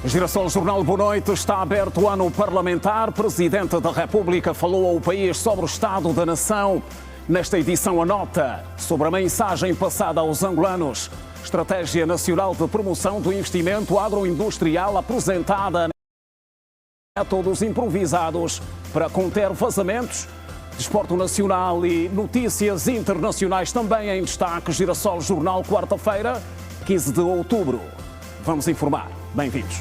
Girassol Jornal, boa noite. Está aberto o ano parlamentar. Presidente da República falou ao país sobre o estado da nação. Nesta edição, a nota sobre a mensagem passada aos angolanos. Estratégia Nacional de Promoção do Investimento Agroindustrial apresentada métodos improvisados para conter vazamentos. Desporto nacional e notícias internacionais também em destaque. Girassol Jornal, quarta-feira, 15 de outubro. Vamos informar. Bem-vindos.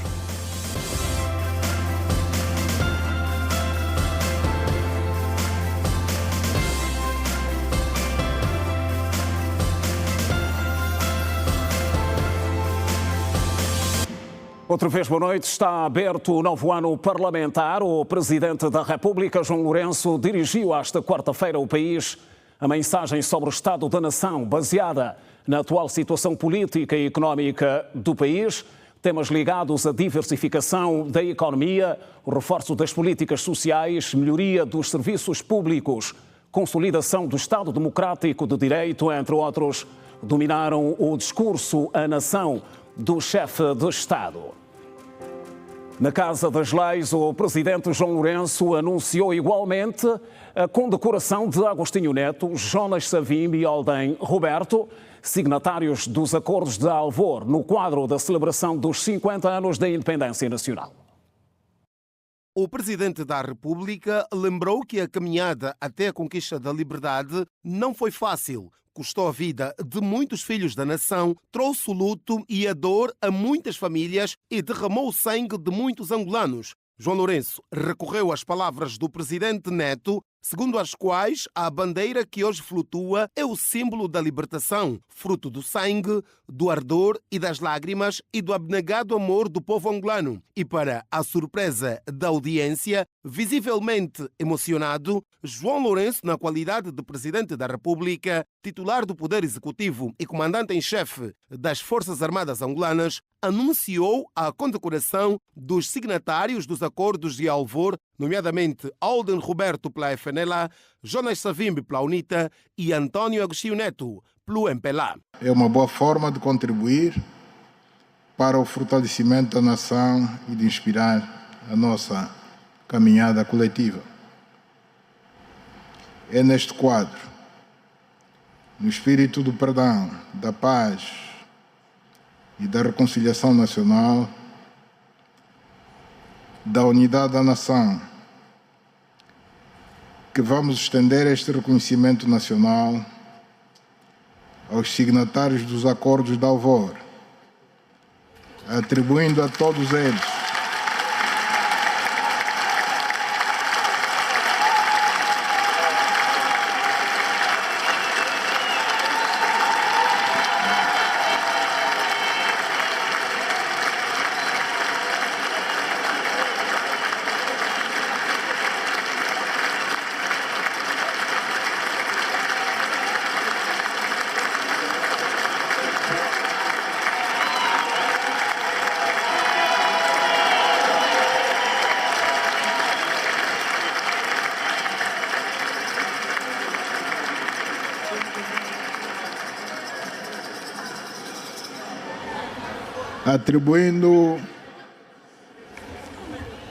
Outra vez, boa noite. Está aberto o novo ano parlamentar. O Presidente da República, João Lourenço, dirigiu esta quarta-feira ao país a mensagem sobre o estado da nação, baseada na atual situação política e económica do país, temas ligados à diversificação da economia, o reforço das políticas sociais, melhoria dos serviços públicos, consolidação do Estado Democrático de Direito, entre outros, dominaram o discurso à nação do chefe de Estado. Na Casa das Leis, o presidente João Lourenço anunciou igualmente a condecoração de Agostinho Neto, Jonas Savimbi e Alden Roberto, signatários dos Acordos de Alvor, no quadro da celebração dos 50 anos da independência nacional. O Presidente da República lembrou que a caminhada até a conquista da liberdade não foi fácil. Custou a vida de muitos filhos da nação, trouxe o luto e a dor a muitas famílias e derramou o sangue de muitos angolanos. João Lourenço recorreu às palavras do Presidente Neto, segundo as quais a bandeira que hoje flutua é o símbolo da libertação, fruto do sangue, do ardor e das lágrimas e do abnegado amor do povo angolano. E para a surpresa da audiência, visivelmente emocionado, João Lourenço, na qualidade de Presidente da República, titular do Poder Executivo e comandante em chefe das Forças Armadas angolanas, anunciou a condecoração dos signatários dos Acordos de Alvor, nomeadamente Alden Roberto pela FNLA, Jonas Savimbi pela UNITA e António Agostinho Neto pelo MPLA. É uma boa forma de contribuir para o fortalecimento da nação e de inspirar a nossa caminhada coletiva. É neste quadro, no espírito do perdão, da paz e da reconciliação nacional, da unidade da nação, que vamos estender este reconhecimento nacional aos signatários dos Acordos de Alvor, atribuindo a todos eles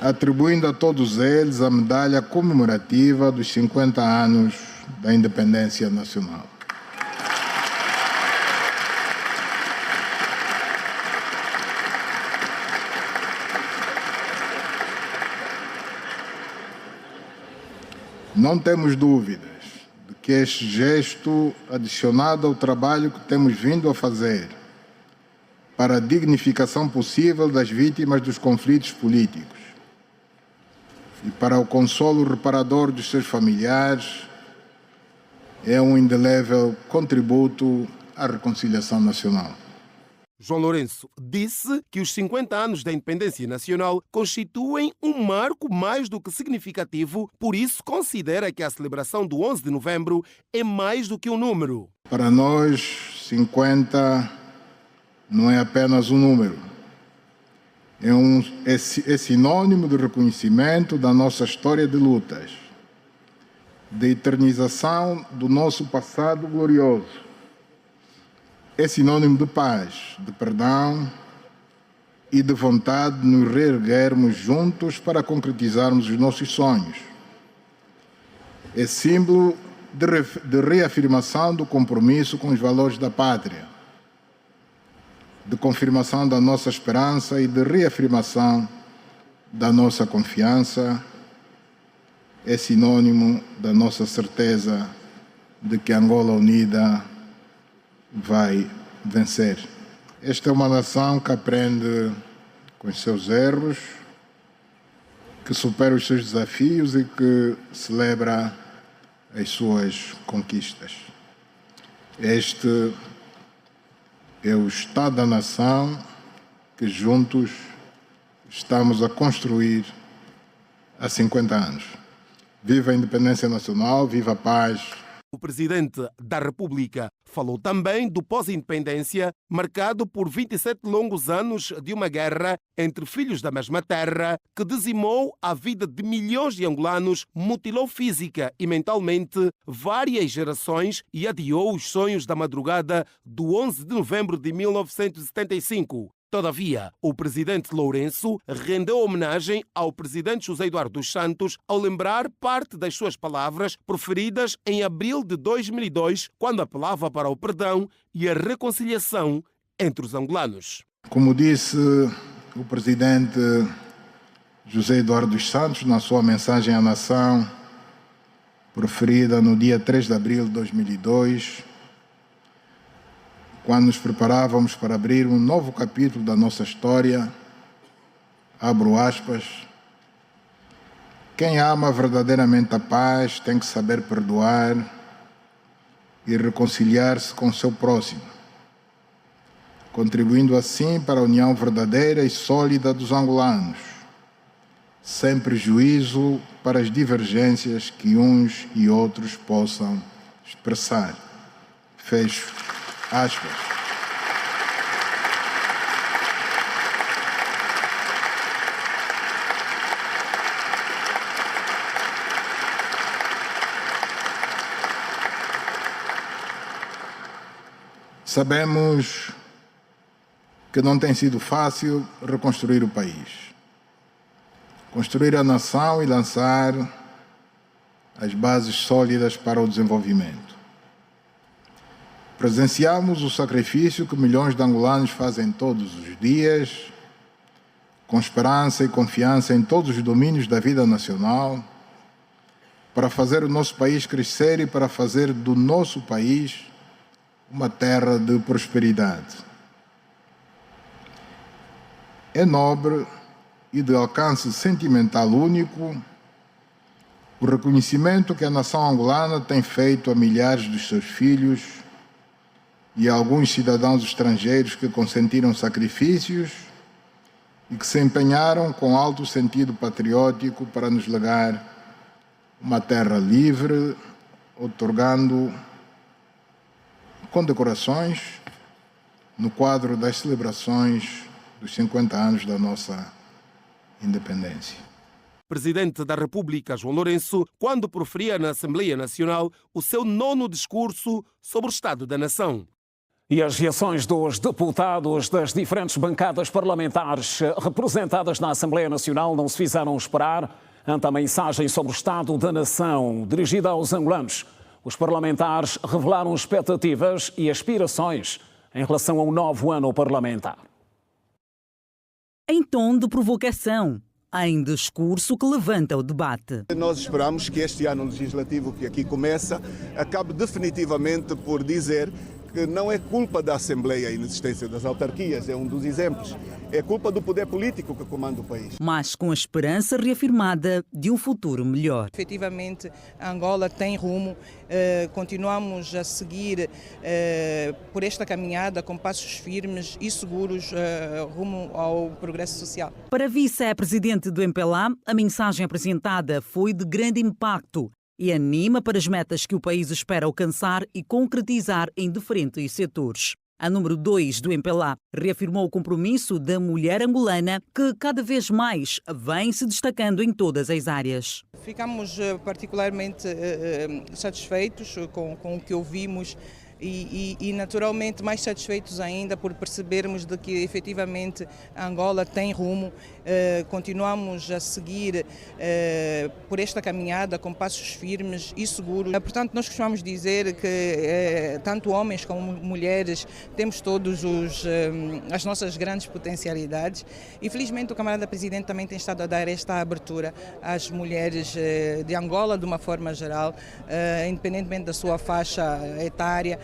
atribuindo a todos eles a medalha comemorativa dos 50 anos da independência nacional. Não temos dúvidas de que este gesto, adicionado ao trabalho que temos vindo a fazer para a dignificação possível das vítimas dos conflitos políticos e para o consolo reparador dos seus familiares, é um indelével contributo à reconciliação nacional. João Lourenço disse que os 50 anos da independência nacional constituem um marco mais do que significativo, por isso considera que a celebração do 11 de novembro é mais do que um número. Para nós, 50 não é apenas um número. É sinônimo de reconhecimento da nossa história de lutas, de eternização do nosso passado glorioso. É sinônimo de paz, de perdão e de vontade de nos reerguermos juntos para concretizarmos os nossos sonhos. É símbolo de reafirmação do compromisso com os valores da pátria, de confirmação da nossa esperança e de reafirmação da nossa confiança. É sinônimo da nossa certeza de que Angola unida vai vencer. Esta é uma nação que aprende com os seus erros, que supera os seus desafios e que celebra as suas conquistas. Este é o Estado da Nação que juntos estamos a construir há 50 anos. Viva a independência nacional, viva a paz. O presidente da República falou também do pós-independência, marcado por 27 longos anos de uma guerra entre filhos da mesma terra, que dizimou a vida de milhões de angolanos, mutilou física e mentalmente várias gerações e adiou os sonhos da madrugada do 11 de novembro de 1975. Todavia, o presidente Lourenço rendeu homenagem ao presidente José Eduardo dos Santos ao lembrar parte das suas palavras proferidas em abril de 2002, quando apelava para o perdão e a reconciliação entre os angolanos. Como disse o presidente José Eduardo dos Santos na sua mensagem à nação, proferida no dia 3 de abril de 2002, quando nos preparávamos para abrir um novo capítulo da nossa história, abro aspas, quem ama verdadeiramente a paz tem que saber perdoar e reconciliar-se com o seu próximo, contribuindo assim para a união verdadeira e sólida dos angolanos, sem prejuízo para as divergências que uns e outros possam expressar. Fecho aspas. Sabemos que não tem sido fácil reconstruir o país, construir a nação e lançar as bases sólidas para o desenvolvimento. Presenciamos o sacrifício que milhões de angolanos fazem todos os dias, com esperança e confiança em todos os domínios da vida nacional, para fazer o nosso país crescer e para fazer do nosso país uma terra de prosperidade. É nobre e de alcance sentimental único o reconhecimento que a nação angolana tem feito a milhares dos seus filhos e a alguns cidadãos estrangeiros que consentiram sacrifícios e que se empenharam com alto sentido patriótico para nos legar uma terra livre, outorgando condecorações no quadro das celebrações dos 50 anos da nossa independência. Presidente da República, João Lourenço, quando proferia na Assembleia Nacional o seu 9º discurso sobre o Estado da Nação. E as reações dos deputados das diferentes bancadas parlamentares representadas na Assembleia Nacional não se fizeram esperar ante a mensagem sobre o Estado da Nação dirigida aos angolanos. Os parlamentares revelaram expectativas e aspirações em relação ao novo ano parlamentar. Em tom de provocação, em discurso que levanta o debate. Nós esperamos que este ano legislativo que aqui começa acabe definitivamente por dizer que não é culpa da Assembleia a inexistência das autarquias, é um dos exemplos. É culpa do poder político que comanda o país. Mas com a esperança reafirmada de um futuro melhor. Efetivamente, Angola tem rumo, continuamos a seguir por esta caminhada com passos firmes e seguros rumo ao progresso social. Para a vice-presidente do MPLA, a mensagem apresentada foi de grande impacto e anima para as metas que o país espera alcançar e concretizar em diferentes setores. A número 2 do MPLA reafirmou o compromisso da mulher angolana, que cada vez mais vem se destacando em todas as áreas. Ficamos particularmente satisfeitos com o que ouvimos e naturalmente mais satisfeitos ainda por percebermos de que efetivamente Angola tem rumo. Continuamos a seguir por esta caminhada com passos firmes e seguros. Portanto, nós costumamos dizer que tanto homens como mulheres temos todos as nossas grandes potencialidades e felizmente o camarada Presidente também tem estado a dar esta abertura às mulheres de Angola de uma forma geral, independentemente da sua faixa etária,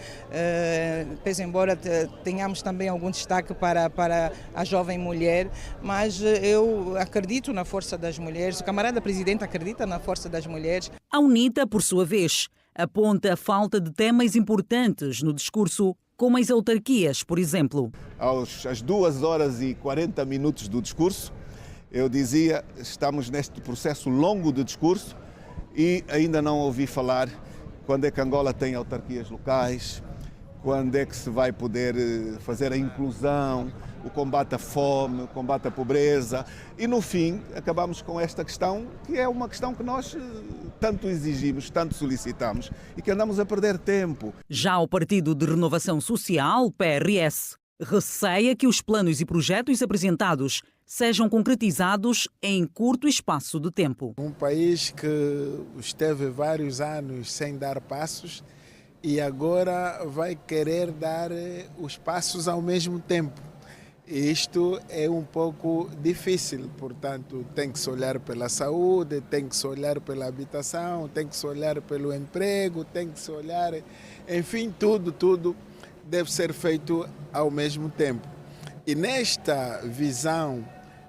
pese embora tenhamos também algum destaque para a jovem mulher, mas eu acredito na força das mulheres, o camarada Presidente acredita na força das mulheres. A UNITA, por sua vez, aponta a falta de temas importantes no discurso, como as autarquias, por exemplo. Às 2 horas e 40 minutos do discurso, eu dizia, estamos neste processo longo de discurso e ainda não ouvi falar quando é que Angola tem autarquias locais, quando é que se vai poder fazer a inclusão, o combate à fome, o combate à pobreza. E no fim, acabamos com esta questão, que é uma questão que nós tanto exigimos, tanto solicitamos e que andamos a perder tempo. Já o Partido de Renovação Social, PRS, receia que os planos e projetos apresentados sejam concretizados em curto espaço de tempo. Um país que esteve vários anos sem dar passos e agora vai querer dar os passos ao mesmo tempo. Isto é um pouco difícil, portanto, tem que se olhar pela saúde, tem que se olhar pela habitação, tem que se olhar pelo emprego, tem que se olhar, enfim, tudo deve ser feito ao mesmo tempo. E nesta visão,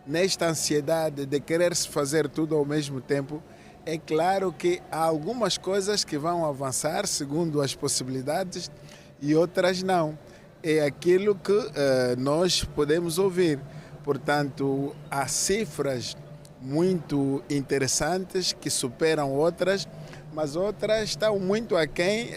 nesta ansiedade de querer-se fazer tudo ao mesmo tempo, é claro que há algumas coisas que vão avançar segundo as possibilidades e outras não. É aquilo que nós podemos ouvir. Portanto, há cifras muito interessantes que superam outras, mas outras estão muito aquém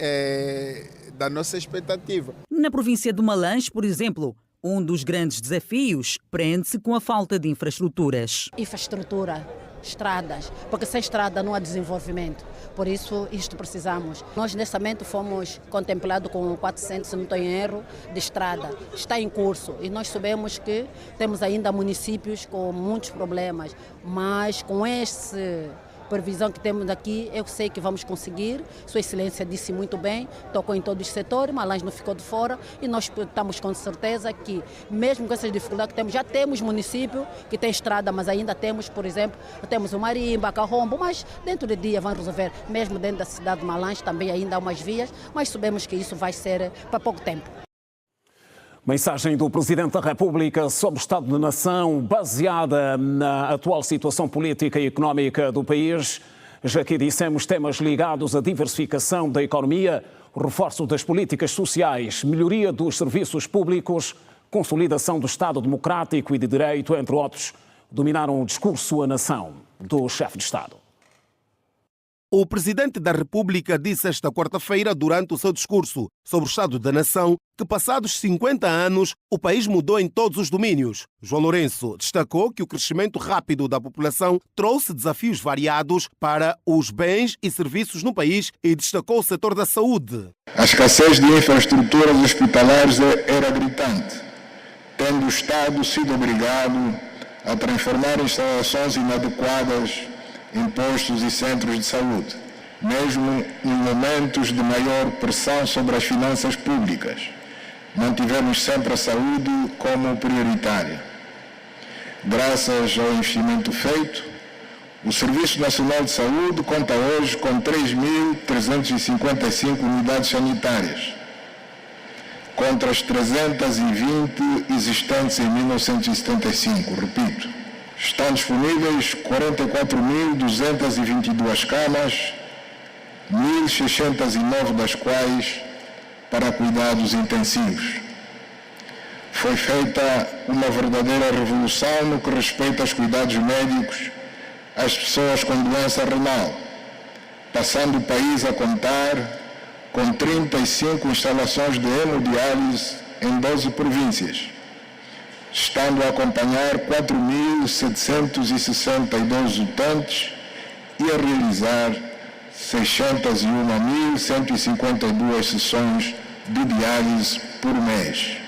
da nossa expectativa. Na província de Malães, por exemplo, um dos grandes desafios prende-se com a falta de infraestruturas. Infraestrutura, estradas, porque sem estrada não há desenvolvimento. Por isso, isto precisamos. Nós, nesse momento, fomos contemplados com 400, se não estou em erro, de estrada. Está em curso e nós sabemos que temos ainda municípios com muitos problemas, mas com esse previsão que temos aqui, eu sei que vamos conseguir. Sua Excelência disse muito bem, tocou em todos os setores, Malães não ficou de fora e nós estamos com certeza que, mesmo com essas dificuldades que temos, já temos município que tem estrada, mas ainda temos, por exemplo, temos o Marimba, Carrombo, mas dentro de dia vão resolver. Mesmo dentro da cidade de Malães também ainda há umas vias, mas sabemos que isso vai ser para pouco tempo. Mensagem do Presidente da República sobre o Estado de Nação, baseada na atual situação política e económica do país. Já aqui dissemos temas ligados à diversificação da economia, o reforço das políticas sociais, melhoria dos serviços públicos, consolidação do Estado democrático e de direito, entre outros, dominaram o discurso à nação do chefe de Estado. O Presidente da República disse esta quarta-feira, durante o seu discurso sobre o Estado da Nação, que passados 50 anos o país mudou em todos os domínios. João Lourenço destacou que o crescimento rápido da população trouxe desafios variados para os bens e serviços no país e destacou o setor da saúde. A escassez de infraestruturas hospitalares era gritante, tendo o Estado sido obrigado a transformar instalações inadequadas em postos e centros de saúde, mesmo em momentos de maior pressão sobre as finanças públicas. Mantivemos sempre a saúde como prioritária. Graças ao investimento feito, o Serviço Nacional de Saúde conta hoje com 3.355 unidades sanitárias, contra as 320 existentes em 1975, repito. Estão disponíveis 44.222 camas, 1.609 das quais para cuidados intensivos. Foi feita uma verdadeira revolução no que respeita aos cuidados médicos às pessoas com doença renal, passando o país a contar com 35 instalações de hemodiálise em 12 províncias, estando a acompanhar 4.762 utentes e a realizar 601.152 sessões de diálise por mês.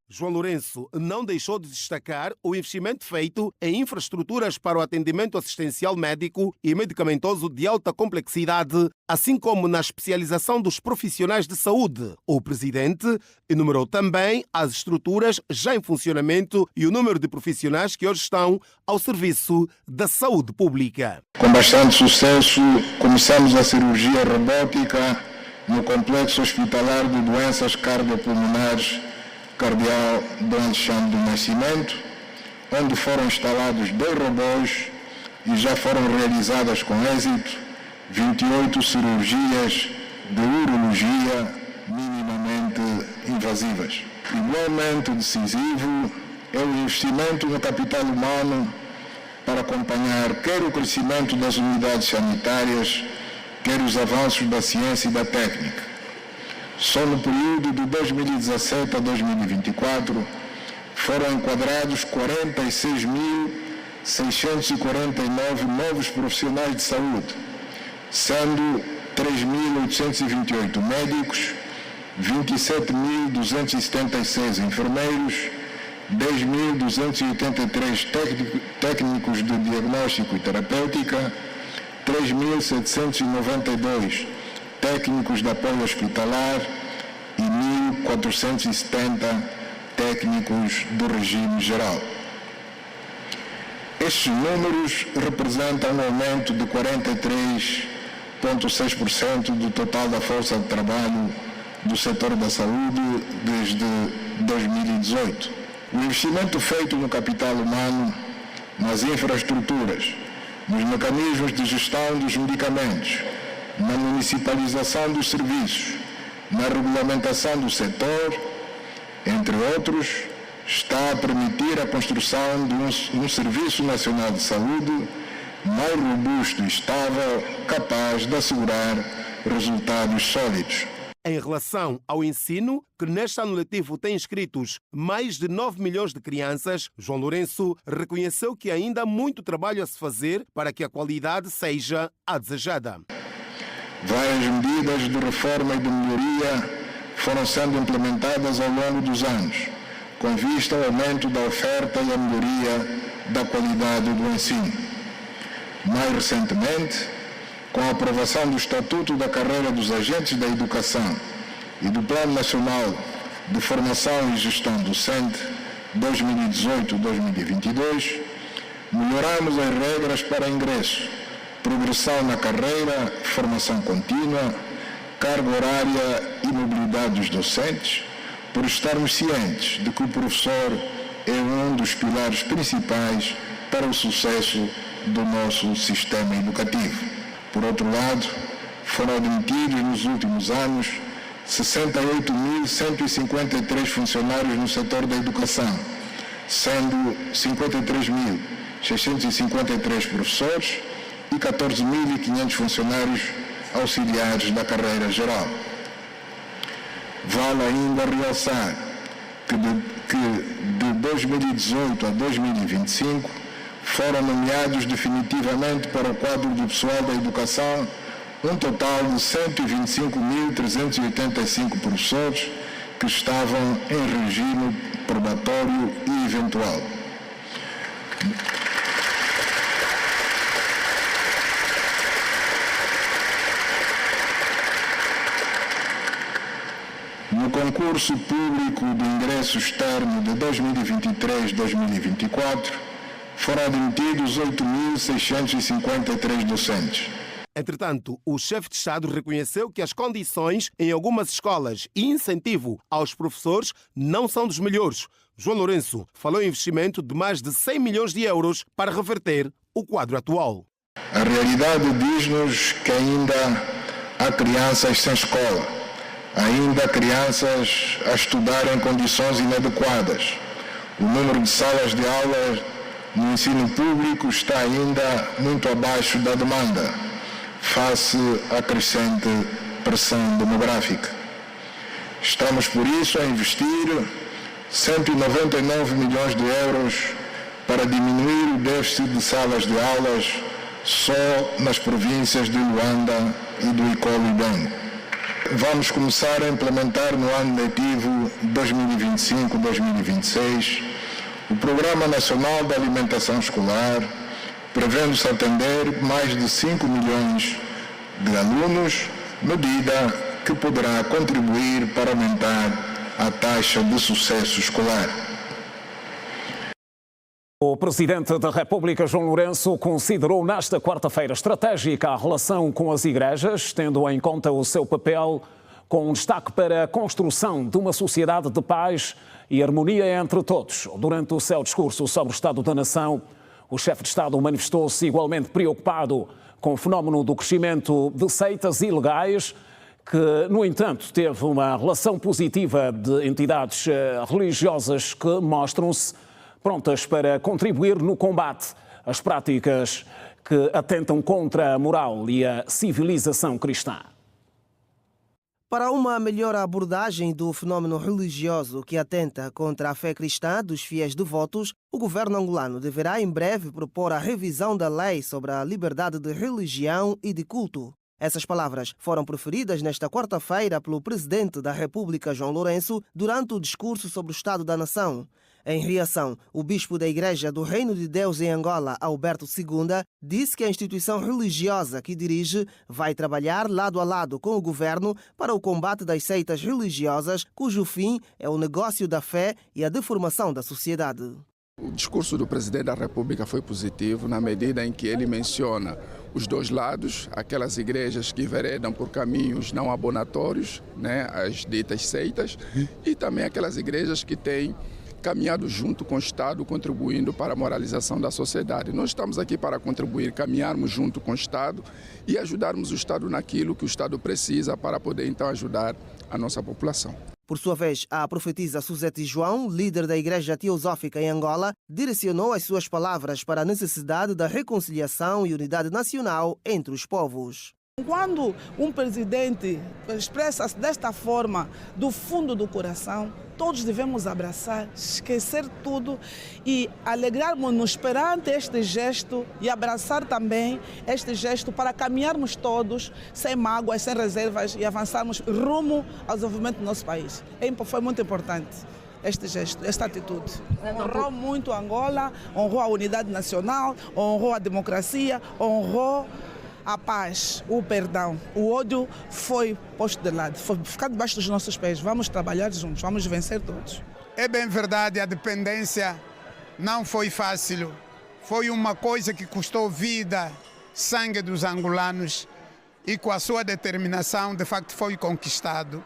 João Lourenço não deixou de destacar o investimento feito em infraestruturas para o atendimento assistencial médico e medicamentoso de alta complexidade, assim como na especialização dos profissionais de saúde. O presidente enumerou também as estruturas já em funcionamento e o número de profissionais que hoje estão ao serviço da saúde pública. Com bastante sucesso, começamos a cirurgia robótica no Complexo Hospitalar de Doenças Cardiopulmonares Cardeal Dom Alexandre do Nascimento, onde foram instalados 2 robôs e já foram realizadas com êxito 28 cirurgias de urologia minimamente invasivas. Igualmente decisivo é o investimento no capital humano para acompanhar quer o crescimento das unidades sanitárias, quer os avanços da ciência e da técnica. Só no período de 2017 a 2024 foram enquadrados 46.649 novos profissionais de saúde, sendo 3.828 médicos, 27.276 enfermeiros, 10.283 técnicos de diagnóstico e terapêutica, 3.792 técnicos de apoio hospitalar e 1.470 técnicos do regime geral. Estes números representam um aumento de 43,6% do total da força de trabalho do setor da saúde desde 2018. O investimento feito no capital humano, nas infraestruturas, nos mecanismos de gestão dos medicamentos, na municipalização dos serviços, na regulamentação do setor, entre outros, está a permitir a construção de um Serviço Nacional de Saúde mais robusto e estável, capaz de assegurar resultados sólidos. Em relação ao ensino, que neste ano letivo tem inscritos mais de 9 milhões de crianças, João Lourenço reconheceu que ainda há muito trabalho a se fazer para que a qualidade seja a desejada. Várias medidas de reforma e de melhoria foram sendo implementadas ao longo dos anos, com vista ao aumento da oferta e a melhoria da qualidade do ensino. Mais recentemente, com a aprovação do Estatuto da Carreira dos Agentes da Educação e do Plano Nacional de Formação e Gestão Docente 2018-2022, melhoramos as regras para ingresso, progressão na carreira, formação contínua, carga horária e mobilidade dos docentes, por estarmos cientes de que o professor é um dos pilares principais para o sucesso do nosso sistema educativo. Por outro lado, foram admitidos nos últimos anos 68.153 funcionários no setor da educação, sendo 53.653 professores e 14.500 funcionários auxiliares da carreira geral. Vale ainda realçar que de 2018 a 2025 foram nomeados definitivamente para o quadro do pessoal da educação um total de 125.385 professores que estavam em regime probatório e eventual. No concurso público de ingresso externo de 2023-2024, foram admitidos 8.653 docentes. Entretanto, o chefe de Estado reconheceu que as condições em algumas escolas e incentivo aos professores não são dos melhores. João Lourenço falou em investimento de mais de 100 milhões de euros para reverter o quadro atual. A realidade diz-nos que ainda há crianças sem escola, ainda há crianças a estudar em condições inadequadas. O número de salas de aula no ensino público está ainda muito abaixo da demanda, face à crescente pressão demográfica. Estamos, por isso, a investir 199 milhões de euros para diminuir o déficit de salas de aulas só nas províncias de Luanda e do Icolo Ibango. vamos começar a implementar no ano letivo 2025-2026 o Programa Nacional de Alimentação Escolar, prevendo-se atender mais de 5 milhões de alunos, medida que poderá contribuir para aumentar a taxa de sucesso escolar. O Presidente da República, João Lourenço, considerou nesta quarta-feira estratégica a relação com as igrejas, tendo em conta o seu papel com destaque para a construção de uma sociedade de paz e harmonia entre todos. Durante o seu discurso sobre o Estado da Nação, o chefe de Estado manifestou-se igualmente preocupado com o fenómeno do crescimento de seitas ilegais, que, no entanto, teve uma relação positiva de entidades religiosas que mostram-se prontas para contribuir no combate às práticas que atentam contra a moral e a civilização cristã. Para uma melhor abordagem do fenómeno religioso que atenta contra a fé cristã dos fiéis devotos, o governo angolano deverá em breve propor a revisão da lei sobre a liberdade de religião e de culto. Essas palavras foram proferidas nesta quarta-feira pelo Presidente da República, João Lourenço, durante o discurso sobre o Estado da Nação. Em reação, o bispo da Igreja do Reino de Deus em Angola, Alberto II, disse que a instituição religiosa que dirige vai trabalhar lado a lado com o governo para o combate das seitas religiosas, cujo fim é o negócio da fé e a deformação da sociedade. O discurso do Presidente da República foi positivo na medida em que ele menciona os dois lados, aquelas igrejas que enveredam por caminhos não abonatórios, as ditas seitas, e também aquelas igrejas que têm caminhado junto com o Estado, contribuindo para a moralização da sociedade. Nós estamos aqui para contribuir, caminharmos junto com o Estado e ajudarmos o Estado naquilo que o Estado precisa para poder, então, ajudar a nossa população. Por sua vez, a profetisa Suzete João, líder da Igreja Teosófica em Angola, direcionou as suas palavras para a necessidade da reconciliação e unidade nacional entre os povos. Quando um presidente expressa-se desta forma, do fundo do coração, todos devemos abraçar, esquecer tudo e alegrarmos-nos perante este gesto e abraçar também este gesto para caminharmos todos sem mágoas, sem reservas e avançarmos rumo ao desenvolvimento do nosso país. Foi muito importante este gesto, esta atitude. Honrou muito Angola, honrou a unidade nacional, honrou a democracia, honrou a paz, o perdão. O ódio foi posto de lado, foi ficar debaixo dos nossos pés. Vamos trabalhar juntos, vamos vencer todos. É bem verdade, a dependência não foi fácil. Foi uma coisa que custou vida, sangue dos angolanos e com a sua determinação, de facto, foi conquistado.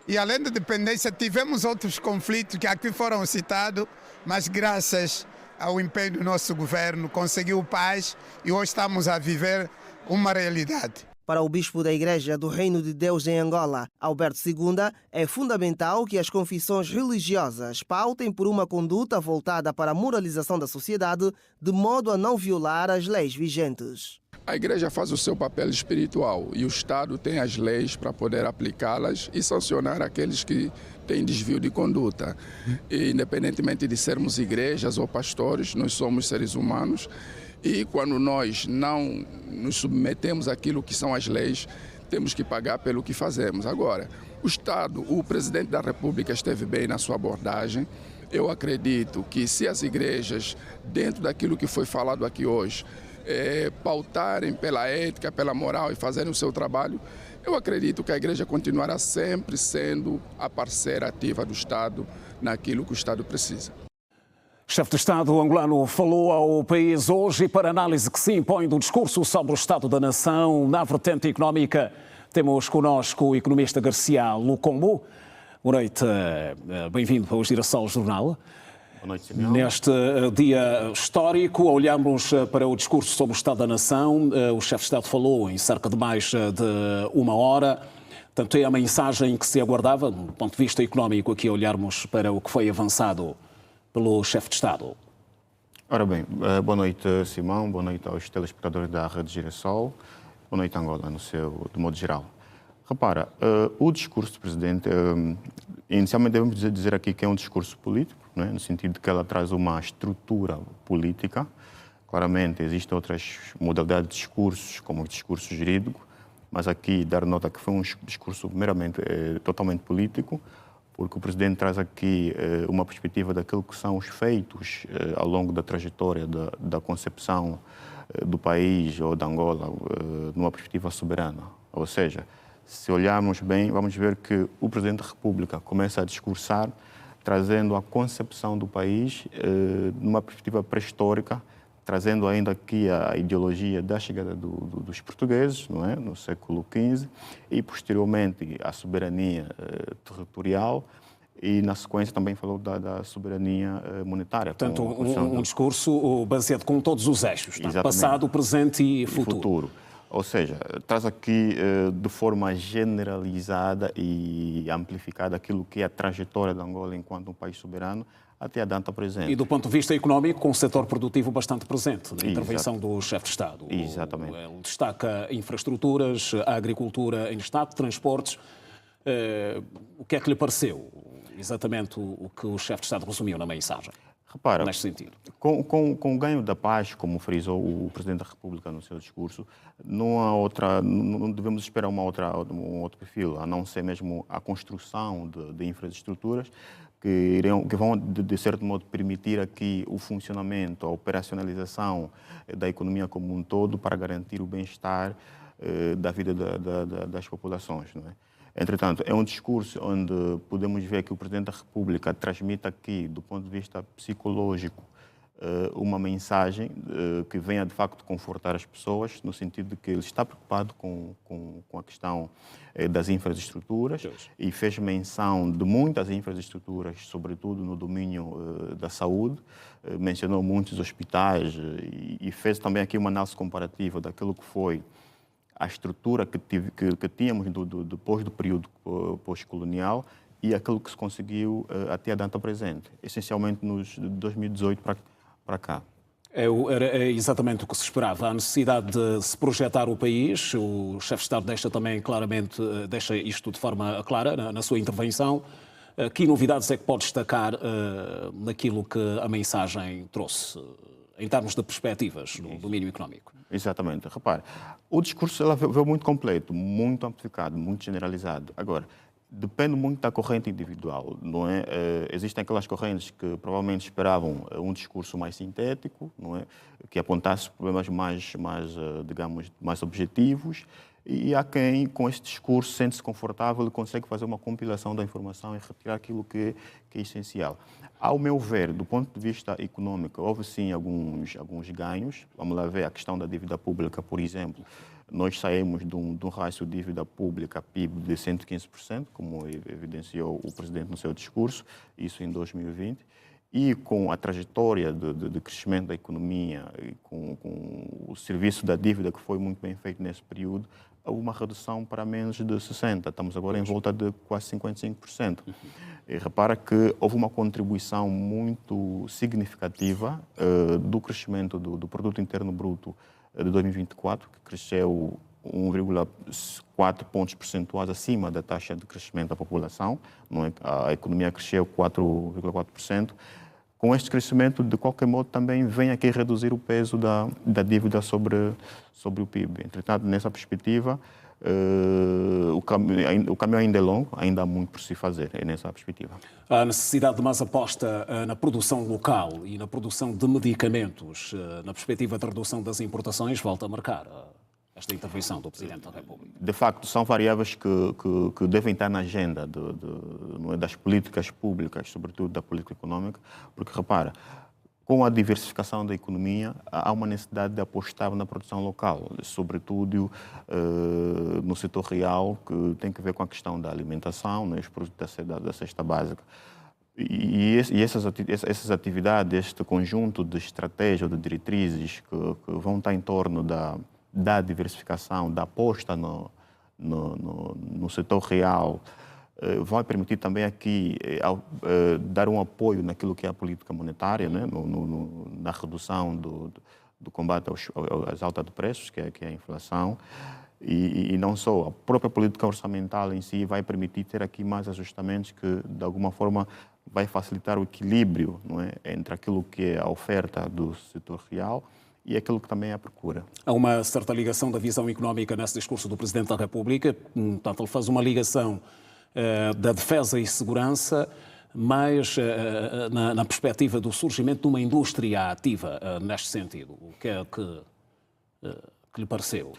E além da dependência, tivemos outros conflitos que aqui foram citados, mas graças ao empenho do nosso governo conseguiu paz e hoje estamos a viver uma realidade. Para o bispo da Igreja do Reino de Deus em Angola, Alberto II, é fundamental que as confissões religiosas pautem por uma conduta voltada para a moralização da sociedade, de modo a não violar as leis vigentes. A Igreja faz o seu papel espiritual e o Estado tem as leis para poder aplicá-las e sancionar aqueles que têm desvio de conduta. E, independentemente de sermos igrejas ou pastores, nós somos seres humanos. E quando nós não nos submetemos àquilo que são as leis, temos que pagar pelo que fazemos. Agora, o Estado, o Presidente da República esteve bem na sua abordagem. Eu acredito que se as igrejas, dentro daquilo que foi falado aqui hoje, pautarem pela ética, pela moral e fazerem o seu trabalho, eu acredito que a igreja continuará sempre sendo a parceira ativa do Estado naquilo que o Estado precisa. Chefe de Estado angolano falou ao país hoje e para a análise que se impõe do discurso sobre o Estado da Nação na vertente económica, temos connosco o economista Garcia Lucombo. Boa noite, bem-vindo ao Girassol Jornal. Boa noite, Simeão. Neste dia histórico, olhamos para o discurso sobre o Estado da Nação. O chefe de Estado falou em cerca de mais de uma hora. Tanto é a mensagem que se aguardava, do ponto de vista económico, aqui olharmos para o que foi avançado pelo chefe de Estado. Ora bem, boa noite, Simão, boa noite aos telespectadores da Rede Girassol, boa noite, Angola, de modo geral. Repara, o discurso do Presidente, inicialmente devemos dizer aqui que é um discurso político, né, no sentido de que ela traz uma estrutura política. Claramente, existem outras modalidades de discursos, como o discurso jurídico, mas aqui dar nota que foi um discurso meramente, totalmente político, porque o Presidente traz aqui uma perspectiva daquilo que são os feitos ao longo da trajetória da concepção do país ou da Angola, numa perspectiva soberana. Ou seja, se olharmos bem, vamos ver que o Presidente da República começa a discursar trazendo a concepção do país numa perspectiva pré-histórica, trazendo ainda aqui a ideologia da chegada dos portugueses, não é? No século XV, e posteriormente a soberania territorial, e na sequência também falou da soberania monetária. Portanto, um discurso baseado com todos os eixos, tá? Passado, presente e futuro. Ou seja, traz aqui de forma generalizada e amplificada aquilo que é a trajetória de Angola enquanto um país soberano, até a data presente. E do ponto de vista económico, com um setor produtivo bastante presente na intervenção do chefe de Estado. Exatamente. Ele destaca infraestruturas, a agricultura em Estado, transportes. O que é que lhe pareceu exatamente o que o chefe de Estado resumiu na mensagem? Repara, neste sentido. Com o ganho da paz, como frisou o Presidente da República no seu discurso, não devemos esperar um outro perfil, a não ser mesmo a construção de infraestruturas que vão, de certo modo, permitir aqui o funcionamento, a operacionalização da economia como um todo para garantir o bem-estar da vida das populações, não é? Entretanto, é um discurso onde podemos ver que o Presidente da República transmite aqui, do ponto de vista psicológico, uma mensagem que venha de facto confortar as pessoas, no sentido de que ele está preocupado com a questão das infraestruturas e fez menção de muitas infraestruturas, sobretudo no domínio da saúde, mencionou muitos hospitais e fez também aqui uma análise comparativa daquilo que foi a estrutura que tínhamos depois do período pós-colonial e aquilo que se conseguiu até a data presente, essencialmente de 2018 para cá. Era exatamente o que se esperava, a necessidade de se projetar o país. O chefe de Estado deixa isto de forma clara na sua intervenção. Que novidades é que pode destacar naquilo que a mensagem trouxe, em termos de perspectivas no domínio económico? Exatamente. Repare, o discurso veio muito completo, muito amplificado, muito generalizado. Agora, depende muito da corrente individual, não é? Existem aquelas correntes que provavelmente esperavam um discurso mais sintético, não é? Que apontasse problemas mais objetivos, e há quem, com esse discurso, sente-se confortável e consegue fazer uma compilação da informação e retirar aquilo que é essencial. Ao meu ver, do ponto de vista econômico, houve sim alguns ganhos. Vamos lá ver a questão da dívida pública, por exemplo. Nós saímos de um rácio de dívida pública PIB de 115%, como evidenciou o Presidente no seu discurso, isso em 2020. E com a trajetória de crescimento da economia, e com o serviço da dívida que foi muito bem feito nesse período, houve uma redução para menos de 60%. Estamos agora em volta de quase 55%. E repara que houve uma contribuição muito significativa do crescimento do Produto Interno Bruto de 2024, que cresceu 1,4 pontos percentuais acima da taxa de crescimento da população. Não é? A economia cresceu 4,4%. Com este crescimento, de qualquer modo, também vem aqui reduzir o peso da dívida sobre o PIB. Entretanto, nessa perspectiva, o caminho ainda é longo, ainda há muito por se fazer, é nessa perspectiva. A necessidade de mais aposta na produção local e na produção de medicamentos, na perspectiva de redução das importações, volta a marcar esta intervenção do Presidente da República. De facto, são variáveis que devem estar na agenda das políticas públicas, sobretudo da política económica, porque, repara, com a diversificação da economia, há uma necessidade de apostar na produção local, sobretudo no setor real, que tem a ver com a questão da alimentação, né, os produtos da cesta básica. E essas atividades, este conjunto de estratégias, de diretrizes que vão estar em torno da diversificação, da aposta no setor real, vai permitir também aqui dar um apoio naquilo que é a política monetária, né? Na redução do combate às altas de preços, que é a inflação, e não só. A própria política orçamental em si vai permitir ter aqui mais ajustamentos que, de alguma forma, vai facilitar o equilíbrio, não é, entre aquilo que é a oferta do setor real e aquilo que também é a procura. Há uma certa ligação da visão económica nesse discurso do Presidente da República. Portanto, ele faz uma ligação da defesa e segurança, mas na perspectiva do surgimento de uma indústria ativa neste sentido. O que é que lhe pareceu?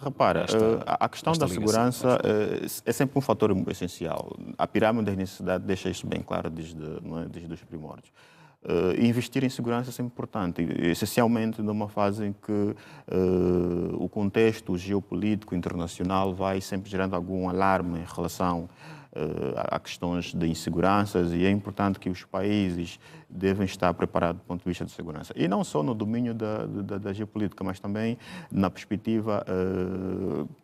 Repara, a questão da segurança é sempre um fator essencial. A pirâmide da necessidade deixa isso bem claro desde os primórdios. Investir em segurança é sempre importante, essencialmente numa fase em que o contexto geopolítico internacional vai sempre gerando algum alarme em relação a questões de inseguranças, e é importante que os países devem estar preparados do ponto de vista de segurança. E não só no domínio da geopolítica, mas também na perspectiva,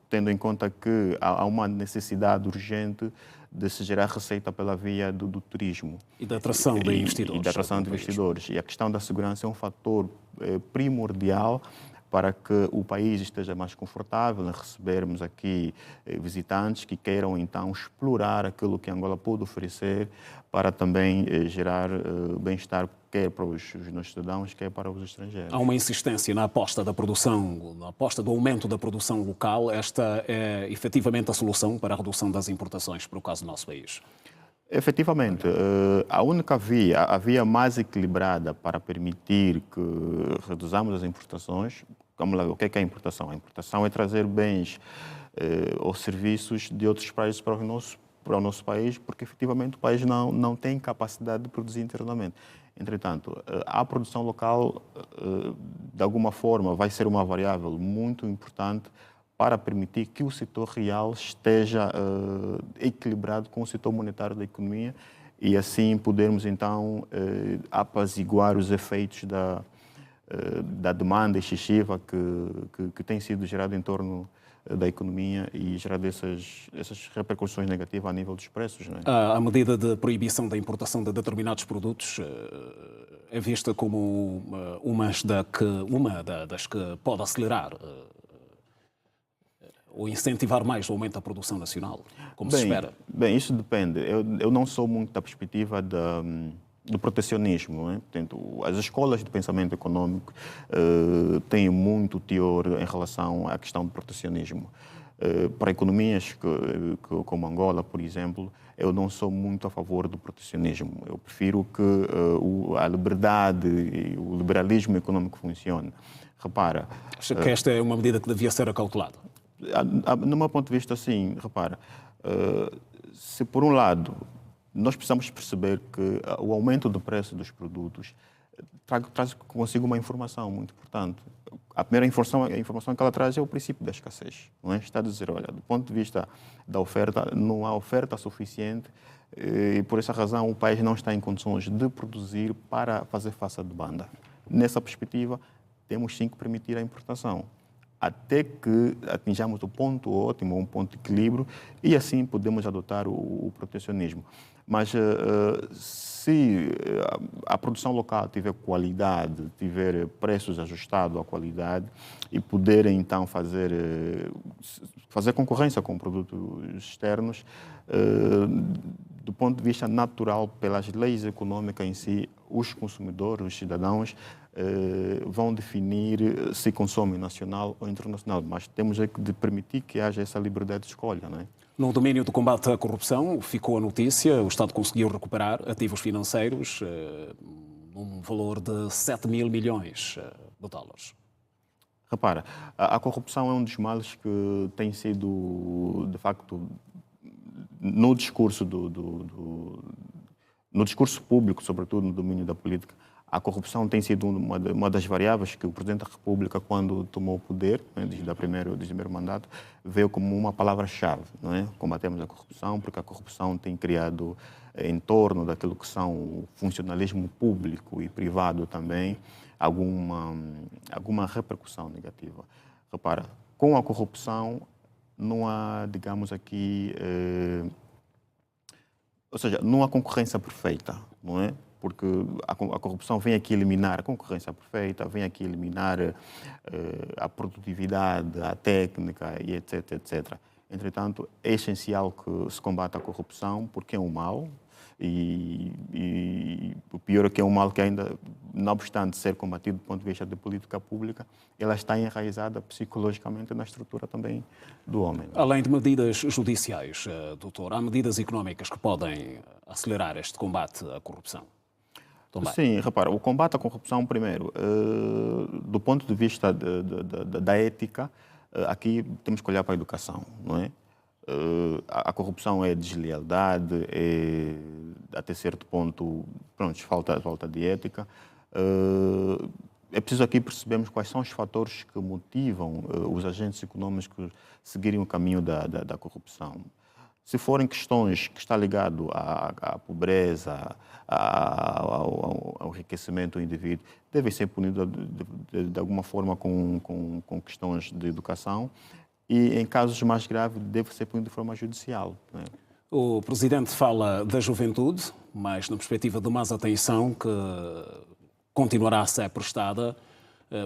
tendo em conta que há uma necessidade urgente de se gerar receita pela via do turismo. E da atração de investidores. E da atração de investidores. E a questão da segurança é um fator primordial para que o país esteja mais confortável em recebermos aqui visitantes que queiram então explorar aquilo que Angola pode oferecer para também gerar bem-estar quer para os nossos cidadãos, quer para os estrangeiros. Há uma insistência na aposta da produção, na aposta do aumento da produção local. Esta é efetivamente a solução para a redução das importações para o caso do nosso país? Efetivamente, a única via, a via mais equilibrada para permitir que reduzamos as importações, vamos lá, o que é a importação? A importação é trazer bens ou serviços de outros países para o nosso país, porque efetivamente o país não tem capacidade de produzir internamente. Entretanto, a produção local, de alguma forma, vai ser uma variável muito importante para permitir que o setor real esteja equilibrado com o setor monetário da economia e assim podermos então apaziguar os efeitos da demanda excessiva que tem sido gerada em torno da economia e gerar essas repercussões negativas a nível dos preços. Não é? A medida de proibição da importação de determinados produtos é vista como uma das que pode acelerar ou incentivar mais o aumento da produção nacional, como se espera? Bem, isso depende. Eu não sou muito da perspectiva do protecionismo. Não é? Portanto, as escolas de pensamento econômico têm muito teor em relação à questão do protecionismo. Para economias como Angola, por exemplo, eu não sou muito a favor do protecionismo. Eu prefiro que a liberdade e o liberalismo econômico funcione. Repara... Acha que esta é uma medida que devia ser acautelada? No meu ponto de vista, sim. Repara, se por um lado nós precisamos perceber que o aumento do preço dos produtos traz consigo uma informação muito importante. A primeira informação que ela traz é o princípio da escassez. Não é? Está a dizer, olha, do ponto de vista da oferta, não há oferta suficiente e por essa razão o país não está em condições de produzir para fazer face à demanda. Nessa perspectiva, temos sim que permitir a importação, até que atinjamos o ponto ótimo, um ponto de equilíbrio, e assim podemos adotar o protecionismo. Mas se a produção local tiver qualidade, tiver preços ajustados à qualidade e puder então fazer concorrência com produtos externos, do ponto de vista natural, pelas leis econômicas em si, os consumidores, os cidadãos, vão definir se consome nacional ou internacional, mas temos de permitir que haja essa liberdade de escolha, não é? No domínio do combate à corrupção, ficou a notícia, o Estado conseguiu recuperar ativos financeiros num valor de 7 mil milhões de dólares. Repara, a corrupção é um dos males que tem sido, de facto, no discurso no discurso público, sobretudo no domínio da política, a corrupção tem sido uma das variáveis que o Presidente da República, quando tomou o poder, né, desde o primeiro mandato, veio como uma palavra-chave. Não é? Combatemos a corrupção, porque a corrupção tem criado, em torno daquilo que são o funcionalismo público e privado também, alguma repercussão negativa. Repara, com a corrupção não há, digamos aqui, ou seja, não há concorrência perfeita, não é? Porque a corrupção vem aqui eliminar a concorrência perfeita, vem aqui eliminar a produtividade, a técnica e etc, etc. Entretanto, é essencial que se combata a corrupção porque é um mal E o pior é que é um mal que ainda, não obstante ser combatido do ponto de vista de política pública, ela está enraizada psicologicamente na estrutura também do homem. Além de medidas judiciais, doutor, há medidas económicas que podem acelerar este combate à corrupção? Também. Sim, repara, o combate à corrupção, primeiro, do ponto de vista da ética, aqui temos que olhar para a educação, não é? A corrupção é deslealdade, é até certo ponto, pronto, falta de ética. É preciso aqui percebermos quais são os fatores que motivam os agentes econômicos a seguirem o caminho da corrupção. Se forem questões que estão ligadas à pobreza, ao enriquecimento do indivíduo, devem ser punidos de alguma forma com questões de educação. E, em casos mais graves, deve ser punido de forma judicial. Né? O Presidente fala da juventude, mas na perspectiva de mais atenção que continuará a ser prestada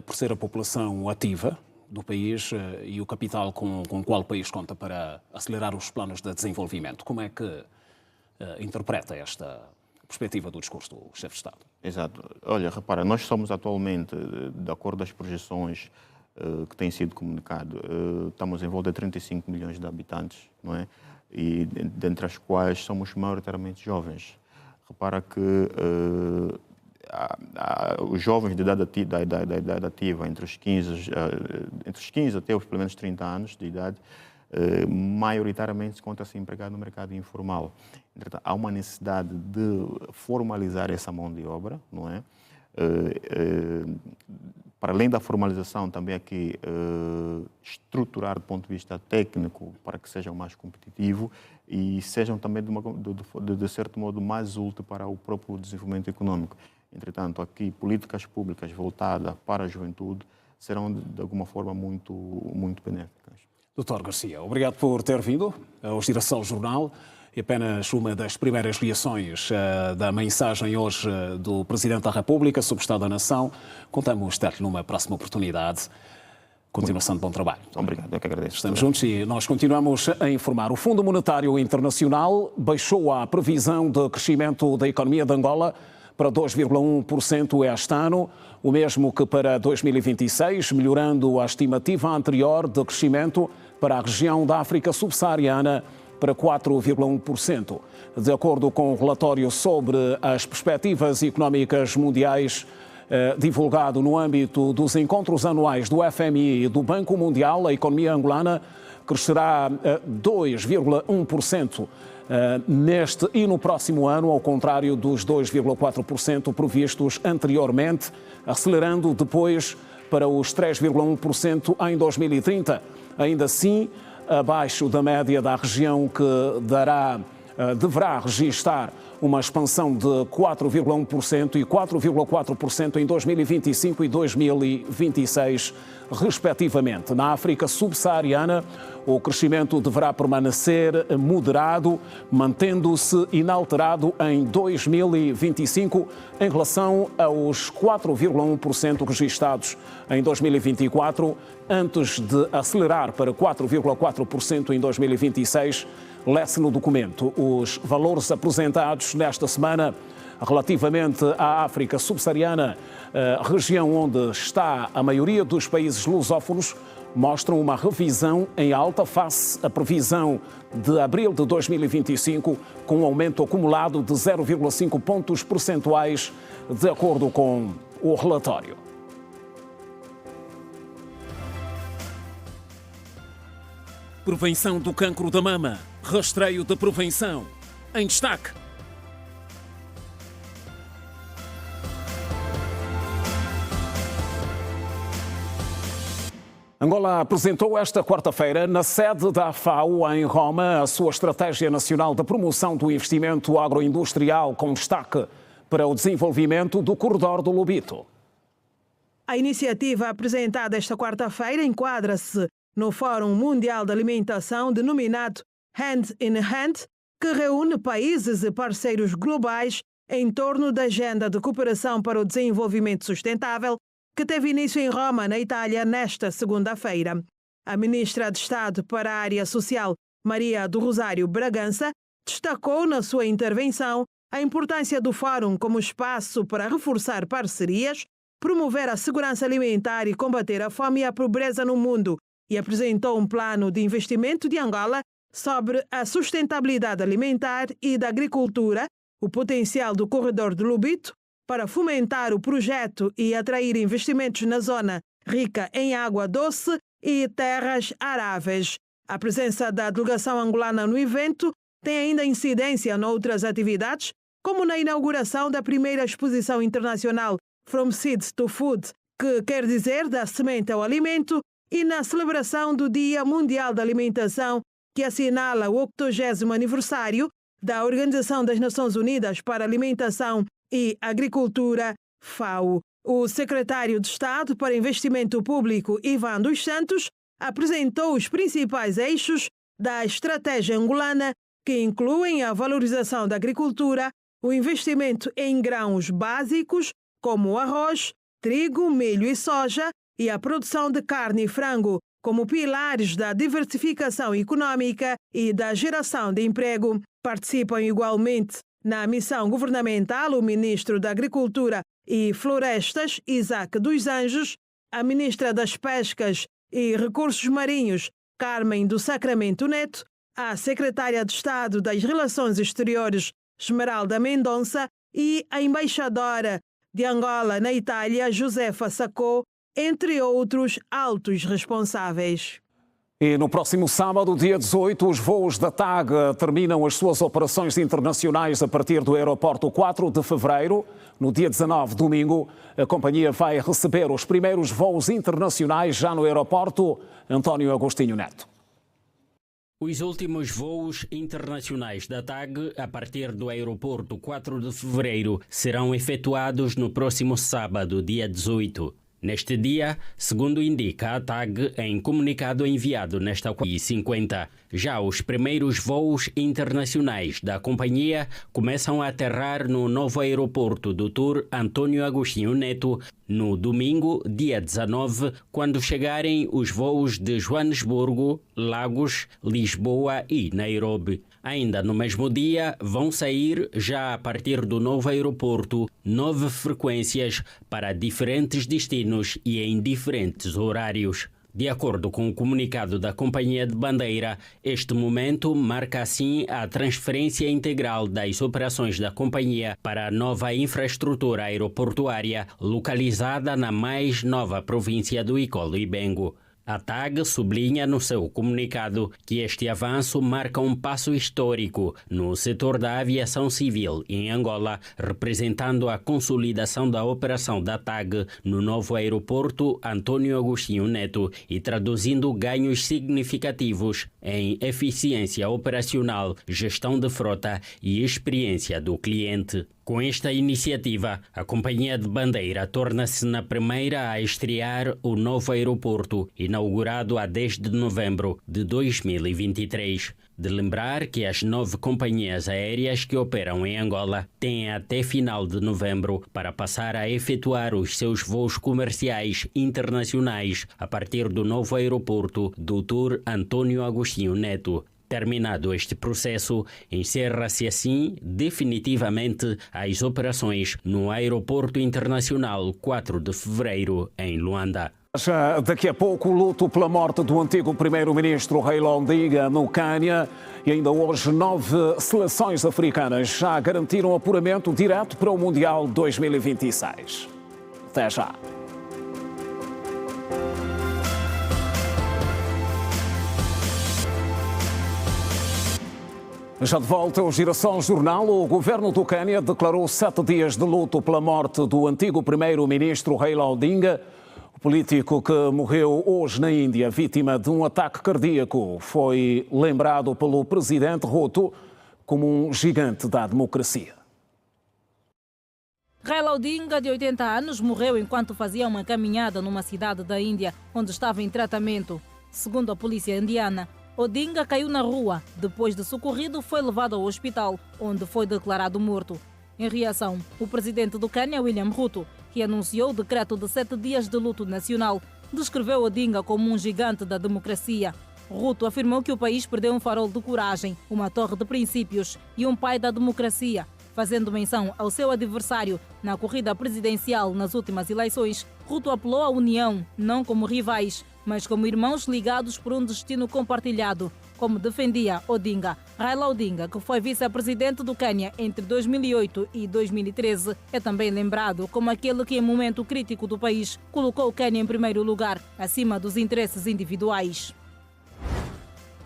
por ser a população ativa do país e o capital com o qual o país conta para acelerar os planos de desenvolvimento. Como é que interpreta esta perspectiva do discurso do chefe de Estado? Exato. Olha, repara, nós somos atualmente, de acordo com as projeções que tem sido comunicado, estamos em volta de 35 milhões de habitantes, não é? E dentre as quais somos maioritariamente jovens. Repara que os jovens de idade ativa, entre os 15 até os pelo menos 30 anos de idade, maioritariamente encontra-se empregado no mercado informal. Entretanto, há uma necessidade de formalizar essa mão de obra, não é? Para além da formalização, também aqui estruturar do ponto de vista técnico para que sejam mais competitivos e sejam também, de certo modo, mais úteis para o próprio desenvolvimento econômico. Entretanto, aqui políticas públicas voltadas para a juventude serão, de alguma forma, muito benéficas. Doutor Garcia, obrigado por ter vindo ao Girassol Jornal. E apenas uma das primeiras reações da mensagem hoje do Presidente da República sobre o Estado da Nação. Contamos ter numa próxima oportunidade. Continuação de bom trabalho. Obrigado, eu que agradeço. Estamos juntos e nós continuamos a informar. O Fundo Monetário Internacional baixou a previsão de crescimento da economia de Angola para 2,1% este ano, o mesmo que para 2026, melhorando a estimativa anterior de crescimento para a região da África subsaariana para 4,1%. De acordo com o relatório sobre as perspectivas económicas mundiais divulgado no âmbito dos encontros anuais do FMI e do Banco Mundial, a economia angolana crescerá 2,1% neste e no próximo ano, ao contrário dos 2,4% previstos anteriormente, acelerando depois para os 3,1% em 2030. Ainda assim, abaixo da média da região, que deverá registrar uma expansão de 4,1% e 4,4% em 2025 e 2026, respectivamente. Na África subsaariana, o crescimento deverá permanecer moderado, mantendo-se inalterado em 2025 em relação aos 4,1% registados em 2024, antes de acelerar para 4,4% em 2026. Lê-se no documento os valores apresentados nesta semana relativamente à África subsaariana, região onde está a maioria dos países lusófonos, mostram uma revisão em alta face à previsão de abril de 2025, com um aumento acumulado de 0,5 pontos percentuais, de acordo com o relatório. Prevenção do cancro da mama. Rastreio de prevenção. Em destaque. Angola apresentou esta quarta-feira, na sede da FAO, em Roma, a sua Estratégia Nacional de Promoção do Investimento Agroindustrial, com destaque para o desenvolvimento do Corredor do Lobito. A iniciativa apresentada esta quarta-feira enquadra-se no Fórum Mundial de Alimentação, denominado Hand in Hand, que reúne países e parceiros globais em torno da Agenda de Cooperação para o Desenvolvimento Sustentável, que teve início em Roma, na Itália, nesta segunda-feira. A Ministra de Estado para a Área Social, Maria do Rosário Bragança, destacou na sua intervenção a importância do Fórum como espaço para reforçar parcerias, promover a segurança alimentar e combater a fome e a pobreza no mundo, e apresentou um plano de investimento de Angola sobre a sustentabilidade alimentar e da agricultura, o potencial do corredor de Lobito para fomentar o projeto e atrair investimentos na zona rica em água doce e terras aráveis. A presença da delegação angolana no evento tem ainda incidência noutras atividades, como na inauguração da primeira exposição internacional From Seeds to Food, que quer dizer da semente ao alimento, e na celebração do Dia Mundial da Alimentação, que assinala o 80º aniversário da Organização das Nações Unidas para a Alimentação e Agricultura, FAO. O secretário de Estado para Investimento Público, Ivan dos Santos, apresentou os principais eixos da estratégia angolana, que incluem a valorização da agricultura, o investimento em grãos básicos, como arroz, trigo, milho e soja, e a produção de carne e frango, como pilares da diversificação econômica e da geração de emprego. Participam igualmente na missão governamental o ministro da Agricultura e Florestas, Isaac dos Anjos, a ministra das Pescas e Recursos Marinhos, Carmen do Sacramento Neto, a secretária de Estado das Relações Exteriores, Esmeralda Mendonça, e a embaixadora de Angola na Itália, Josefa Sacco, entre outros altos responsáveis. E no próximo sábado, dia 18, os voos da TAG terminam as suas operações internacionais a partir do aeroporto 4 de fevereiro. No dia 19, domingo, a companhia vai receber os primeiros voos internacionais já no aeroporto António Agostinho Neto. Os últimos voos internacionais da TAG a partir do aeroporto 4 de fevereiro serão efetuados no próximo sábado, dia 18. Neste dia, segundo indica a TAG em comunicado enviado nesta 50, já os primeiros voos internacionais da companhia começam a aterrar no novo aeroporto Dr. António Agostinho Neto no domingo, dia 19, quando chegarem os voos de Joanesburgo, Lagos, Lisboa e Nairobi. Ainda no mesmo dia, vão sair, já a partir do novo aeroporto, 9 frequências para diferentes destinos e em diferentes horários. De acordo com o comunicado da Companhia de Bandeira, este momento marca assim a transferência integral das operações da companhia para a nova infraestrutura aeroportuária localizada na mais nova província do Icolo e Bengo. A TAG sublinha no seu comunicado que este avanço marca um passo histórico no setor da aviação civil em Angola, representando a consolidação da operação da TAG no novo aeroporto António Agostinho Neto e traduzindo ganhos significativos em eficiência operacional, gestão de frota e experiência do cliente. Com esta iniciativa, a Companhia de Bandeira torna-se na primeira a estrear o novo aeroporto, inaugurado a 10 de novembro de 2023. De lembrar que as 9 companhias aéreas que operam em Angola têm até final de novembro para passar a efetuar os seus voos comerciais internacionais a partir do novo aeroporto Dr. António Agostinho Neto. Terminado este processo, encerra-se assim definitivamente as operações no Aeroporto Internacional 4 de Fevereiro, em Luanda. Já daqui a pouco, o luto pela morte do antigo primeiro-ministro Raila Odinga no Quênia, e ainda hoje 9 seleções africanas já garantiram apuramento direto para o Mundial 2026. Até já. Já de volta ao Girassol Jornal, o governo do Quênia declarou 7 dias de luto pela morte do antigo primeiro-ministro Raila Odinga. O político que morreu hoje na Índia, vítima de um ataque cardíaco, foi lembrado pelo presidente Ruto como um gigante da democracia. Raila Odinga, de 80 anos, morreu enquanto fazia uma caminhada numa cidade da Índia, onde estava em tratamento. Segundo a polícia indiana, Odinga caiu na rua. Depois de socorrido, foi levado ao hospital, onde foi declarado morto. Em reação, o presidente do Quênia, William Ruto, que anunciou o decreto de 7 dias de luto nacional, descreveu Odinga como um gigante da democracia. Ruto afirmou que o país perdeu um farol de coragem, uma torre de princípios e um pai da democracia. Fazendo menção ao seu adversário na corrida presidencial nas últimas eleições, Ruto apelou à união, não como rivais, mas como irmãos ligados por um destino compartilhado, como defendia Odinga. Raila Odinga, que foi vice-presidente do Quênia entre 2008 e 2013, é também lembrado como aquele que, em momento crítico do país, colocou o Quênia em primeiro lugar, acima dos interesses individuais.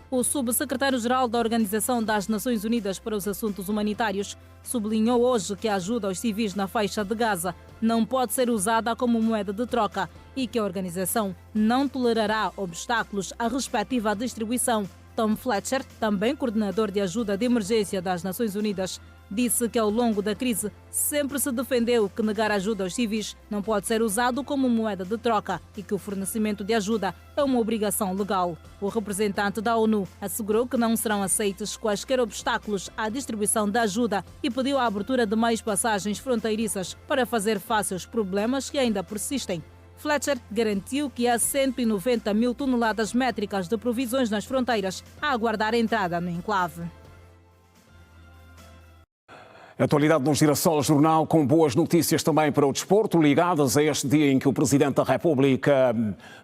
O subsecretário-geral da Organização das Nações Unidas para os Assuntos Humanitários sublinhou hoje que a ajuda aos civis na faixa de Gaza não pode ser usada como moeda de troca e que a organização não tolerará obstáculos à respectiva distribuição. Tom Fletcher, também coordenador de ajuda de emergência das Nações Unidas, disse que ao longo da crise sempre se defendeu que negar ajuda aos civis não pode ser usado como moeda de troca e que o fornecimento de ajuda é uma obrigação legal. O representante da ONU assegurou que não serão aceitos quaisquer obstáculos à distribuição da ajuda e pediu a abertura de mais passagens fronteiriças para fazer face aos problemas que ainda persistem. Fletcher garantiu que há 190 mil toneladas métricas de provisões nas fronteiras a aguardar a entrada no enclave. Atualidade no Girassol Jornal, com boas notícias também para o desporto, ligadas a este dia em que o Presidente da República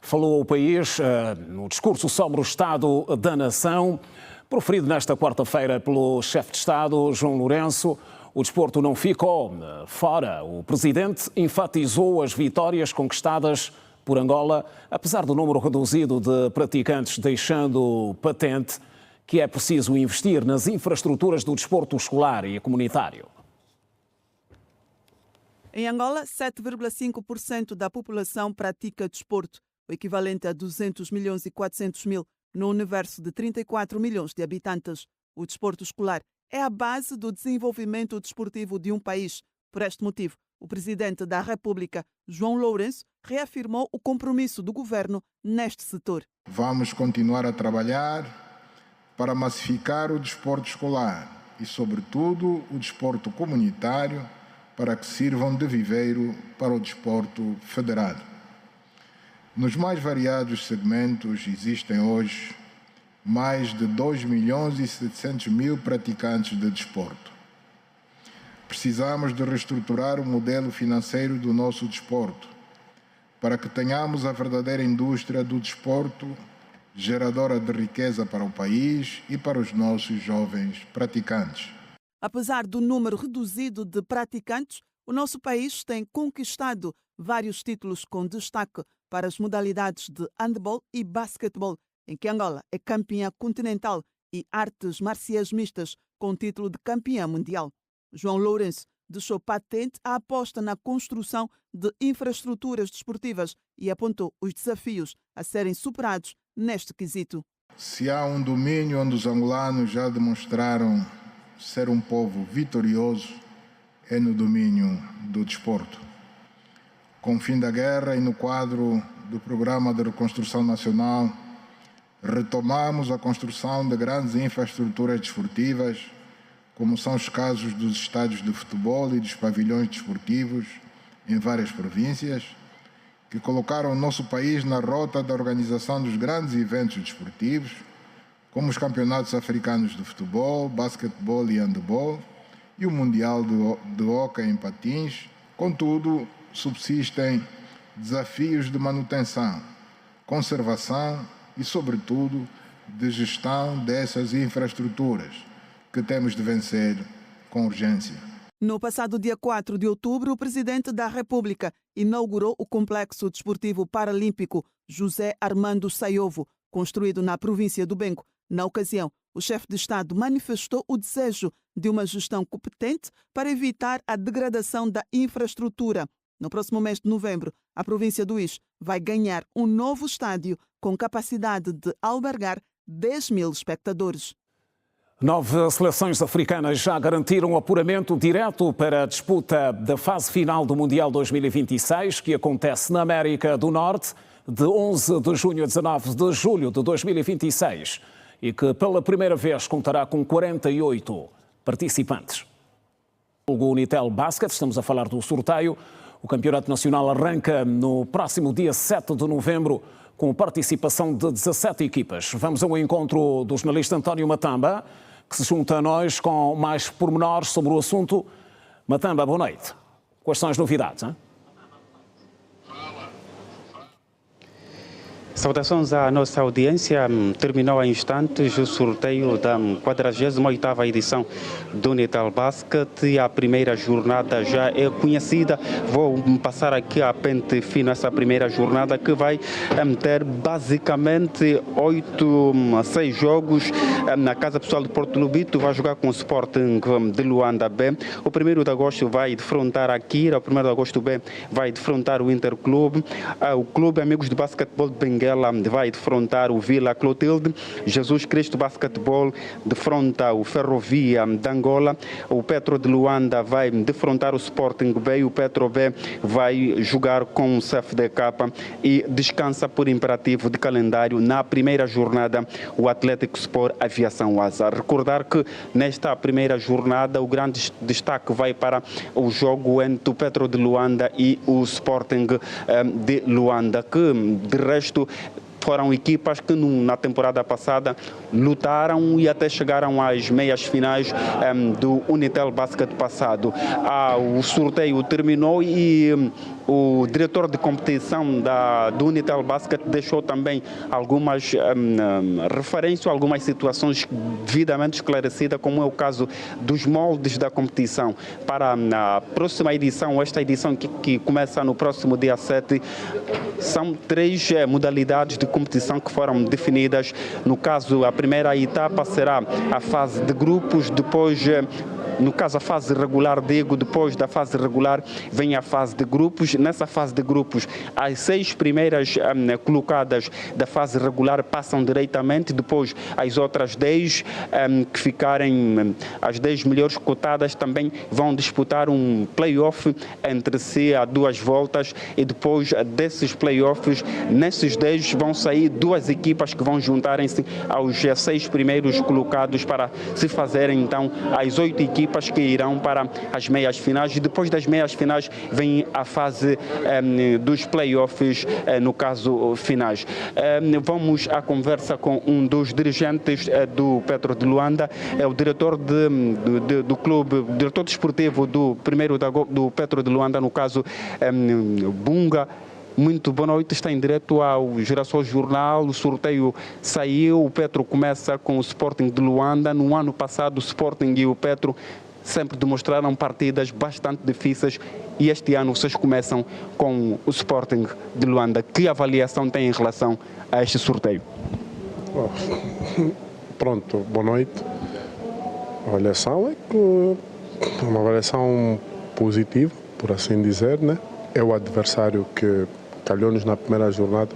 falou ao país no discurso sobre o Estado da Nação, proferido nesta quarta-feira pelo chefe de Estado, João Lourenço. O desporto não ficou fora. O Presidente enfatizou as vitórias conquistadas por Angola, apesar do número reduzido de praticantes, deixando patente que é preciso investir nas infraestruturas do desporto escolar e comunitário. Em Angola, 7,5% da população pratica desporto, o equivalente a 200 milhões e 400 mil no universo de 34 milhões de habitantes. O desporto escolar é a base do desenvolvimento desportivo de um país. Por este motivo, o Presidente da República, João Lourenço, reafirmou o compromisso do governo neste setor. Vamos continuar a trabalhar para massificar o desporto escolar e, sobretudo, o desporto comunitário, para que sirvam de viveiro para o desporto federado. Nos mais variados segmentos existem hoje mais de 2 milhões e 700 mil praticantes de desporto. Precisamos de reestruturar o modelo financeiro do nosso desporto, para que tenhamos a verdadeira indústria do desporto, geradora de riqueza para o país e para os nossos jovens praticantes. Apesar do número reduzido de praticantes, o nosso país tem conquistado vários títulos com destaque para as modalidades de handebol e basquetebol, em que Angola é campeã continental, e artes marciais mistas com título de campeã mundial. João Lourenço deixou patente a aposta na construção de infraestruturas desportivas e apontou os desafios a serem superados neste quesito. Se há um domínio onde os angolanos já demonstraram ser um povo vitorioso, é no domínio do desporto. Com o fim da guerra e no quadro do Programa de Reconstrução Nacional, retomamos a construção de grandes infraestruturas desportivas, como são os casos dos estádios de futebol e dos pavilhões desportivos em várias províncias, que colocaram o nosso país na rota da organização dos grandes eventos desportivos, como os campeonatos africanos de futebol, basquetebol e handebol, e o Mundial de Hóquei em patins. Contudo, subsistem desafios de manutenção, conservação e, sobretudo, de gestão dessas infraestruturas, que temos de vencer com urgência. No passado dia 4 de outubro, o Presidente da República inaugurou o Complexo Desportivo Paralímpico José Armando Saiovo, construído na província do Bengo. Na ocasião, o chefe de Estado manifestou o desejo de uma gestão competente para evitar a degradação da infraestrutura. No próximo mês de novembro, a província do Ix vai ganhar um novo estádio com capacidade de albergar 10 mil espectadores. 9 seleções africanas já garantiram o apuramento direto para a disputa da fase final do Mundial 2026, que acontece na América do Norte, de 11 de junho a 19 de julho de 2026, e que pela primeira vez contará com 48 participantes. O Unitel Basket, estamos a falar do sorteio. O Campeonato Nacional arranca no próximo dia 7 de novembro, com participação de 17 equipas. Vamos ao encontro do jornalista António Matamba, que se junta a nós com mais pormenores sobre o assunto. Matamba, boa noite. Quais são as novidades, hein? Saudações à nossa audiência. Terminou há instantes o sorteio da 48ª edição do Unitel Basket. A primeira jornada já é conhecida. Vou passar aqui a pente fino essa primeira jornada, que vai ter basicamente 6 jogos. Na Casa Pessoal de Porto Lobito vai jogar com o Sporting de Luanda B. O 1º de agosto vai defrontar a Kira. O 1º de agosto B vai defrontar o Interclube. O Clube Amigos de Basquetebol de Benguela vai defrontar o Vila Clotilde. Jesus Cristo Basquetebol defronta o Ferrovia de Angola. O Petro de Luanda vai defrontar o Sporting B. E o Petro B vai jogar com o CFDK e descansa por imperativo de calendário na primeira jornada o Atlético Sport Aviação Asa. Recordar que nesta primeira jornada o grande destaque vai para o jogo entre o Petro de Luanda e o Sporting de Luanda, que de resto foram equipas que na temporada passada lutaram e até chegaram às meias finais do Unitel Basket passado. O sorteio terminou e o diretor de competição do Unitel Basket deixou também algumas referências, algumas situações devidamente esclarecidas, como é o caso dos moldes da competição. Para a próxima edição, esta edição que começa no próximo dia 7, são 3 modalidades de competição que foram definidas. No caso, a primeira etapa será a fase de grupos, depois, no caso a fase regular, depois da fase regular vem a fase de grupos. Nessa fase de grupos, as 6 primeiras colocadas da fase regular passam diretamente, depois as outras 10 que ficarem, as 10 melhores cotadas também vão disputar um play-off entre si a 2 voltas, e depois desses play-offs, nesses 10 vão sair 2 equipas que vão juntarem-se aos 6 primeiros colocados para se fazerem então as 8 equipas que irão para as meias finais, e depois das meias finais vem a fase dos play-offs, no caso finais. Vamos à conversa com um dos dirigentes do Petro de Luanda, é o diretor do clube, diretor desportivo do Petro de Luanda, no caso Bunga. Muito boa noite, está em direto ao Girassol Jornal. O sorteio saiu, o Petro começa com o Sporting de Luanda. No ano passado o Sporting e o Petro sempre demonstraram partidas bastante difíceis, e este ano vocês começam com o Sporting de Luanda. Que avaliação tem em relação a este sorteio? Pronto, boa noite. A avaliação é uma avaliação positiva, por assim dizer, né? É o adversário que calhou-nos na primeira jornada.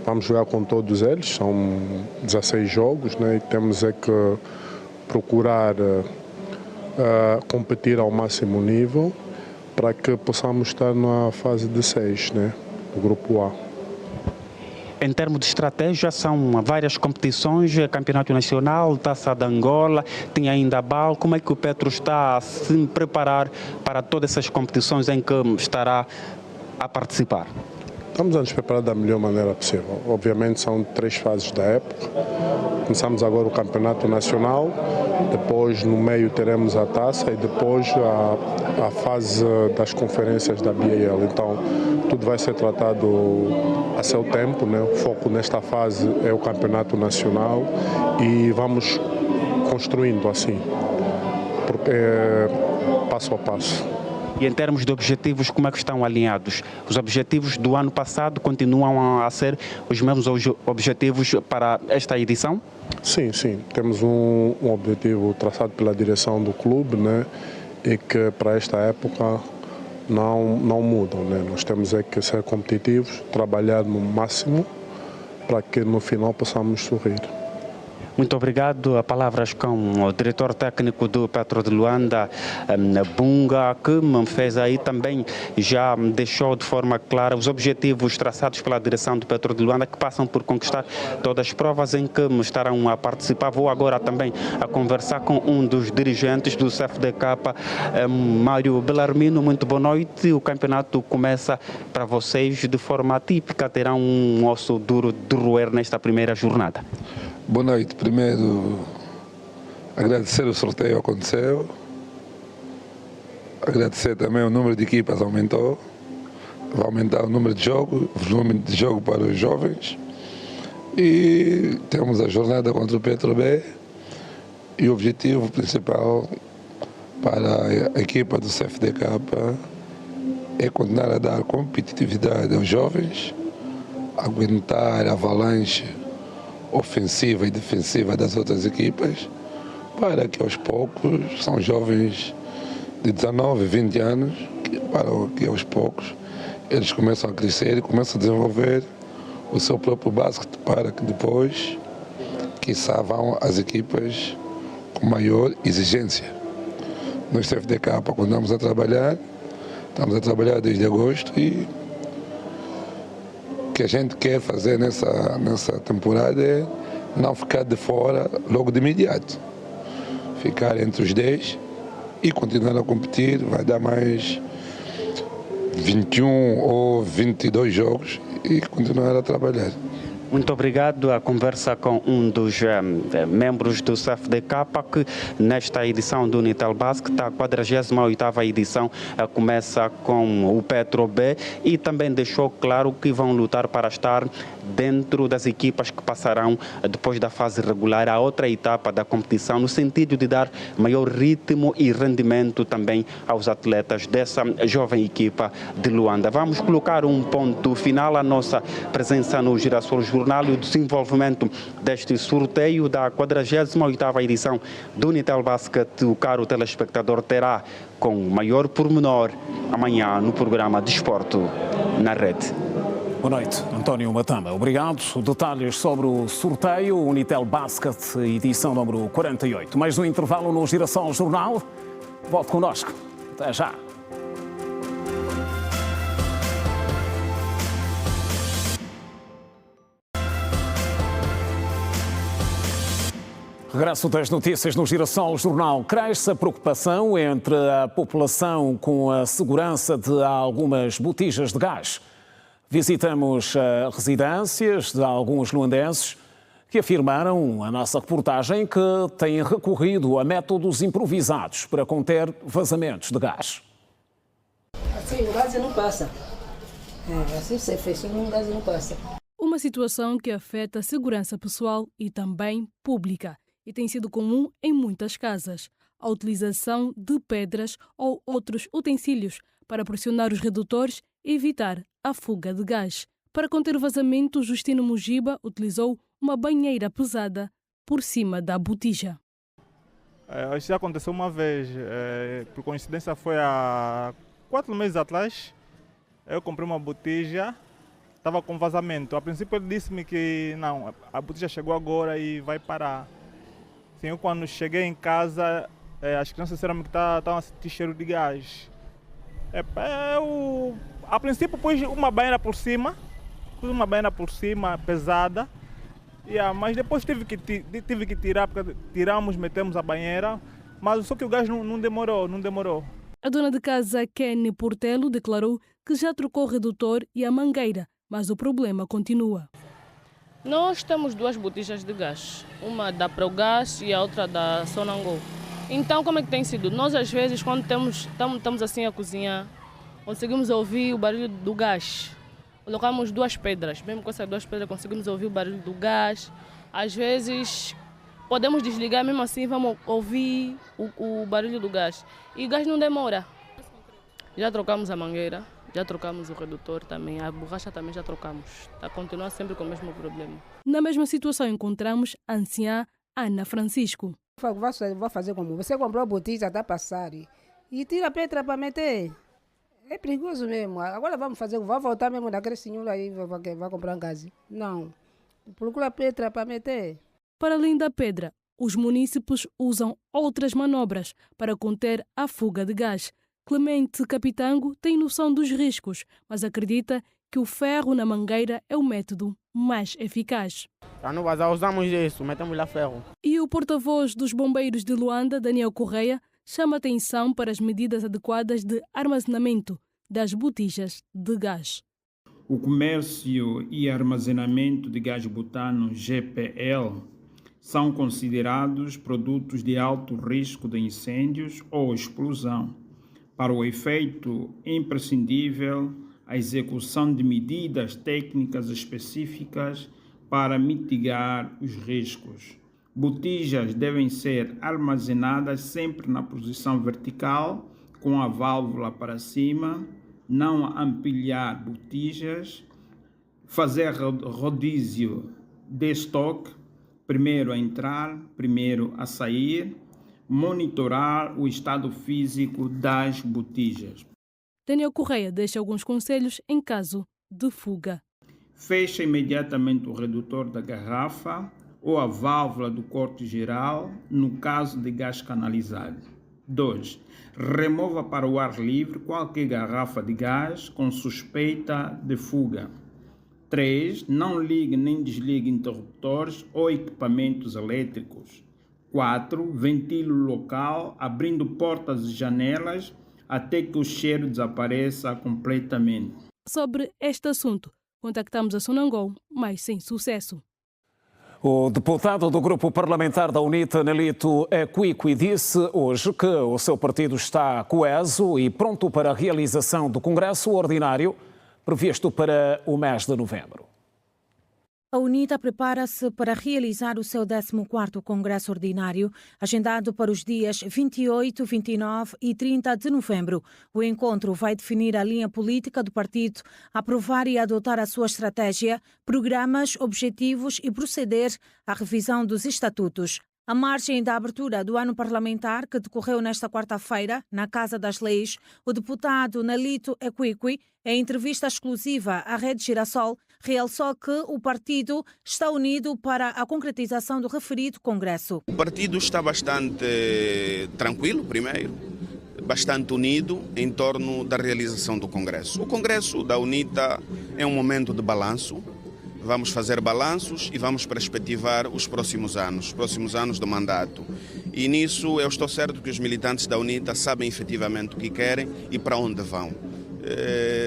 Vamos jogar com todos eles, são 16 jogos, né? E temos que procurar competir ao máximo nível para que possamos estar na fase de 6, né? Do grupo A. Em termos de estratégia, são várias competições, Campeonato Nacional, Taça de Angola, tem ainda a BAL. Como é que o Petro está a se preparar para todas essas competições em que estará a participar? Estamos a nos preparar da melhor maneira possível. Obviamente são 3 fases da época. Começamos agora o Campeonato Nacional, depois no meio teremos a Taça e depois a fase das conferências da BAL. Então tudo vai ser tratado a seu tempo, né? O foco nesta fase é o Campeonato Nacional e vamos construindo assim, passo a passo. E em termos de objetivos, como é que estão alinhados? Os objetivos do ano passado continuam a ser os mesmos objetivos para esta edição? Sim, sim. Temos um objetivo traçado pela direção do clube, né? E que para esta época não mudam, né? Nós temos que ser competitivos, trabalhar no máximo para que no final possamos sorrir. Muito obrigado. A palavras com o diretor técnico do Petro de Luanda, Bunga, que me fez aí também, já deixou de forma clara os objetivos traçados pela direção do Petro de Luanda, que passam por conquistar todas as provas em que estarão a participar. Vou agora também a conversar com um dos dirigentes do CFDK, Mário Belarmino. Muito boa noite. O campeonato começa para vocês de forma atípica. Terão um osso duro de roer nesta primeira jornada. Boa noite. Primeiro, Agradecer o sorteio aconteceu. Agradecer também o número de equipas aumentou. Vai aumentar o número de jogos, o volume de jogo para os jovens. E temos a jornada contra o Petro-B. E o objetivo principal para a equipa do CFDK é continuar a dar competitividade aos jovens, aguentar a avalanche ofensiva e defensiva das outras equipas, para que aos poucos, são jovens de 19, 20 anos, para que aos poucos eles começam a crescer e começam a desenvolver o seu próprio basquete, para que depois, quiçá, vão às equipas com maior exigência. Nós, CFDK, quando estamos a trabalhar desde agosto, e o que a gente quer fazer nessa temporada é não ficar de fora logo de imediato. Ficar entre os 10 e continuar a competir. Vai dar mais 21 ou 22 jogos e continuar a trabalhar. Muito obrigado. A conversa com um dos membros do CFDK, que nesta edição do Unitel Basket, a 48ª edição, começa com o Petro-B, e também deixou claro que vão lutar para estar dentro das equipas que passarão depois da fase regular a outra etapa da competição, no sentido de dar maior ritmo e rendimento também aos atletas dessa jovem equipa de Luanda. Vamos colocar um ponto final à nossa presença no Girassol Jornal e o desenvolvimento deste sorteio da 48ª edição do Unitel Basket. O caro telespectador terá com maior pormenor amanhã no programa Desporto na Rede. Boa noite, António Matamba. Obrigado. Detalhes sobre o sorteio Unitel Basket, edição número 48. Mais um intervalo no Girassol Jornal. Volte connosco. Até já. Regresso das notícias no Girassol Jornal. Cresce a preocupação entre a população com a segurança de algumas botijas de gás. Visitamos residências de alguns luandenses que afirmaram, a nossa reportagem, que têm recorrido a métodos improvisados para conter vazamentos de gás. Assim o gás não passa. Assim se fecha, o gás não passa. Uma situação que afeta a segurança pessoal e também pública, e tem sido comum em muitas casas. A utilização de pedras ou outros utensílios para pressionar os redutores e evitar a fuga de gás. Para conter o vazamento, Justino Mujiba utilizou uma banheira pesada por cima da botija. Isso já aconteceu uma vez, por coincidência foi há 4 meses atrás. Eu comprei uma botija, estava com vazamento. A princípio ele disse-me que não, a botija chegou agora e vai parar. Sim, eu quando cheguei em casa, as crianças disseram que estavam a sentir cheiro de gás. A princípio pus uma banheira por cima, pesada, mas depois tive que tirar, porque tiramos, metemos a banheira, mas só que o gás não demorou. A dona de casa, Kenny Portelo, declarou que já trocou o redutor e a mangueira, mas o problema continua. Nós temos 2 botijas de gás, uma da Progás e a outra da Sonangol. Então, como é que tem sido? Nós, às vezes, quando estamos assim a cozinhar, conseguimos ouvir o barulho do gás. Colocamos 2 pedras, mesmo com essas 2 pedras conseguimos ouvir o barulho do gás. Às vezes, podemos desligar, mesmo assim vamos ouvir o barulho do gás. E o gás não demora. Já trocamos a mangueira, já trocamos o redutor também, a borracha também já trocamos. Continua sempre com o mesmo problema. Na mesma situação encontramos a anciã Ana Francisco. Vou fazer como você comprou a botija, está a passar e tira a pedra para meter. É perigoso mesmo. Agora vamos voltar mesmo daquele senhor aí que vai comprar um gás. Não, procura a pedra para meter. Para além da pedra, os munícipes usam outras manobras para conter a fuga de gás. Clemente Capitango tem noção dos riscos, mas acredita que o ferro na mangueira é o método mais eficaz. Para não vazar, usamos isso, metemos lá ferro. E o porta-voz dos bombeiros de Luanda, Daniel Correia, chama atenção para as medidas adequadas de armazenamento das botijas de gás. O comércio e armazenamento de gás butano, GPL, são considerados produtos de alto risco de incêndios ou explosão. Para o efeito, é imprescindível a execução de medidas técnicas específicas para mitigar os riscos. Botijas devem ser armazenadas sempre na posição vertical, com a válvula para cima, não empilhar botijas, fazer rodízio de estoque, primeiro a entrar, primeiro a sair, monitorar o estado físico das botijas. Daniel Correia deixa alguns conselhos em caso de fuga. Feche imediatamente o redutor da garrafa ou a válvula do corte geral no caso de gás canalizado. 2. Remova para o ar livre qualquer garrafa de gás com suspeita de fuga. 3. Não ligue nem desligue interruptores ou equipamentos elétricos. 4. Ventile o local, abrindo portas e janelas até que o cheiro desapareça completamente. Sobre este assunto, contactamos a Sonangol, mas sem sucesso. O deputado do grupo parlamentar da UNITA, Nelito Equiqui, disse hoje que o seu partido está coeso e pronto para a realização do Congresso Ordinário, previsto para o mês de novembro. A UNITA prepara-se para realizar o seu 14º Congresso Ordinário, agendado para os dias 28, 29 e 30 de novembro. O encontro vai definir a linha política do partido, aprovar e adotar a sua estratégia, programas, objetivos e proceder à revisão dos estatutos. À margem da abertura do ano parlamentar, que decorreu nesta quarta-feira, na Casa das Leis, o deputado Nelito Equiqui, em entrevista exclusiva à Rede Girassol, realçou que o partido está unido para a concretização do referido Congresso. O partido está bastante tranquilo, primeiro, bastante unido em torno da realização do Congresso. O Congresso da UNITA é um momento de balanço. Vamos fazer balanços e vamos perspectivar os próximos anos do mandato. E nisso eu estou certo que os militantes da UNITA sabem efetivamente o que querem e para onde vão.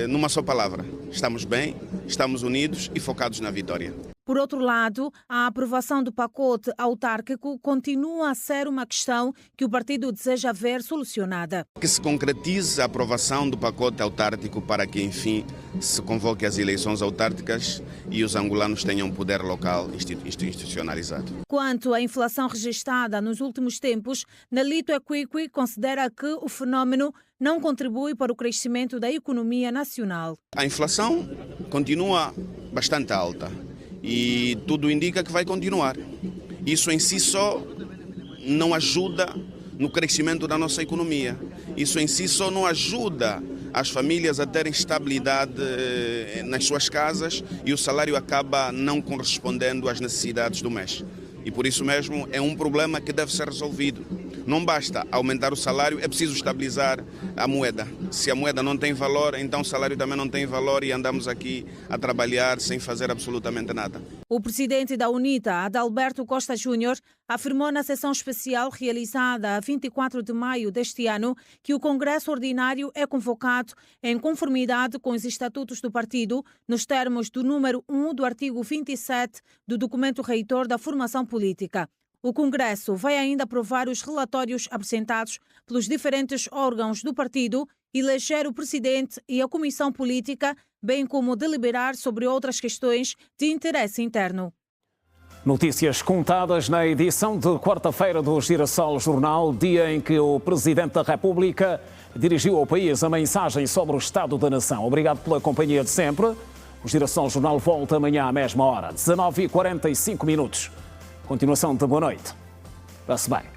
Numa só palavra, estamos bem, estamos unidos e focados na vitória. Por outro lado, a aprovação do pacote autárquico continua a ser uma questão que o partido deseja ver solucionada. Que se concretize a aprovação do pacote autárquico para que, enfim, se convoque as eleições autárquicas e os angolanos tenham poder local institucionalizado. Quanto à inflação registrada nos últimos tempos, Nelito Equiqui considera que o fenómeno não contribui para o crescimento da economia nacional. A inflação continua bastante alta. E tudo indica que vai continuar. Isso em si só não ajuda no crescimento da nossa economia. Isso em si só não ajuda as famílias a terem estabilidade nas suas casas e o salário acaba não correspondendo às necessidades do mês. E por isso mesmo é um problema que deve ser resolvido. Não basta aumentar o salário, é preciso estabilizar a moeda. Se a moeda não tem valor, então o salário também não tem valor e andamos aqui a trabalhar sem fazer absolutamente nada. O presidente da UNITA, Adalberto Costa Júnior, afirmou na sessão especial realizada a 24 de maio deste ano que o Congresso Ordinário é convocado em conformidade com os estatutos do partido, nos termos do número 1 do artigo 27 do documento reitor da formação política. O Congresso vai ainda aprovar os relatórios apresentados pelos diferentes órgãos do partido, eleger o presidente e a comissão política, bem como deliberar sobre outras questões de interesse interno. Notícias contadas na edição de quarta-feira do Girassol Jornal, dia em que o Presidente da República dirigiu ao país a mensagem sobre o Estado da Nação. Obrigado pela companhia de sempre. O Girassol Jornal volta amanhã à mesma hora, 19h45. Continuação de boa noite. Passe bem.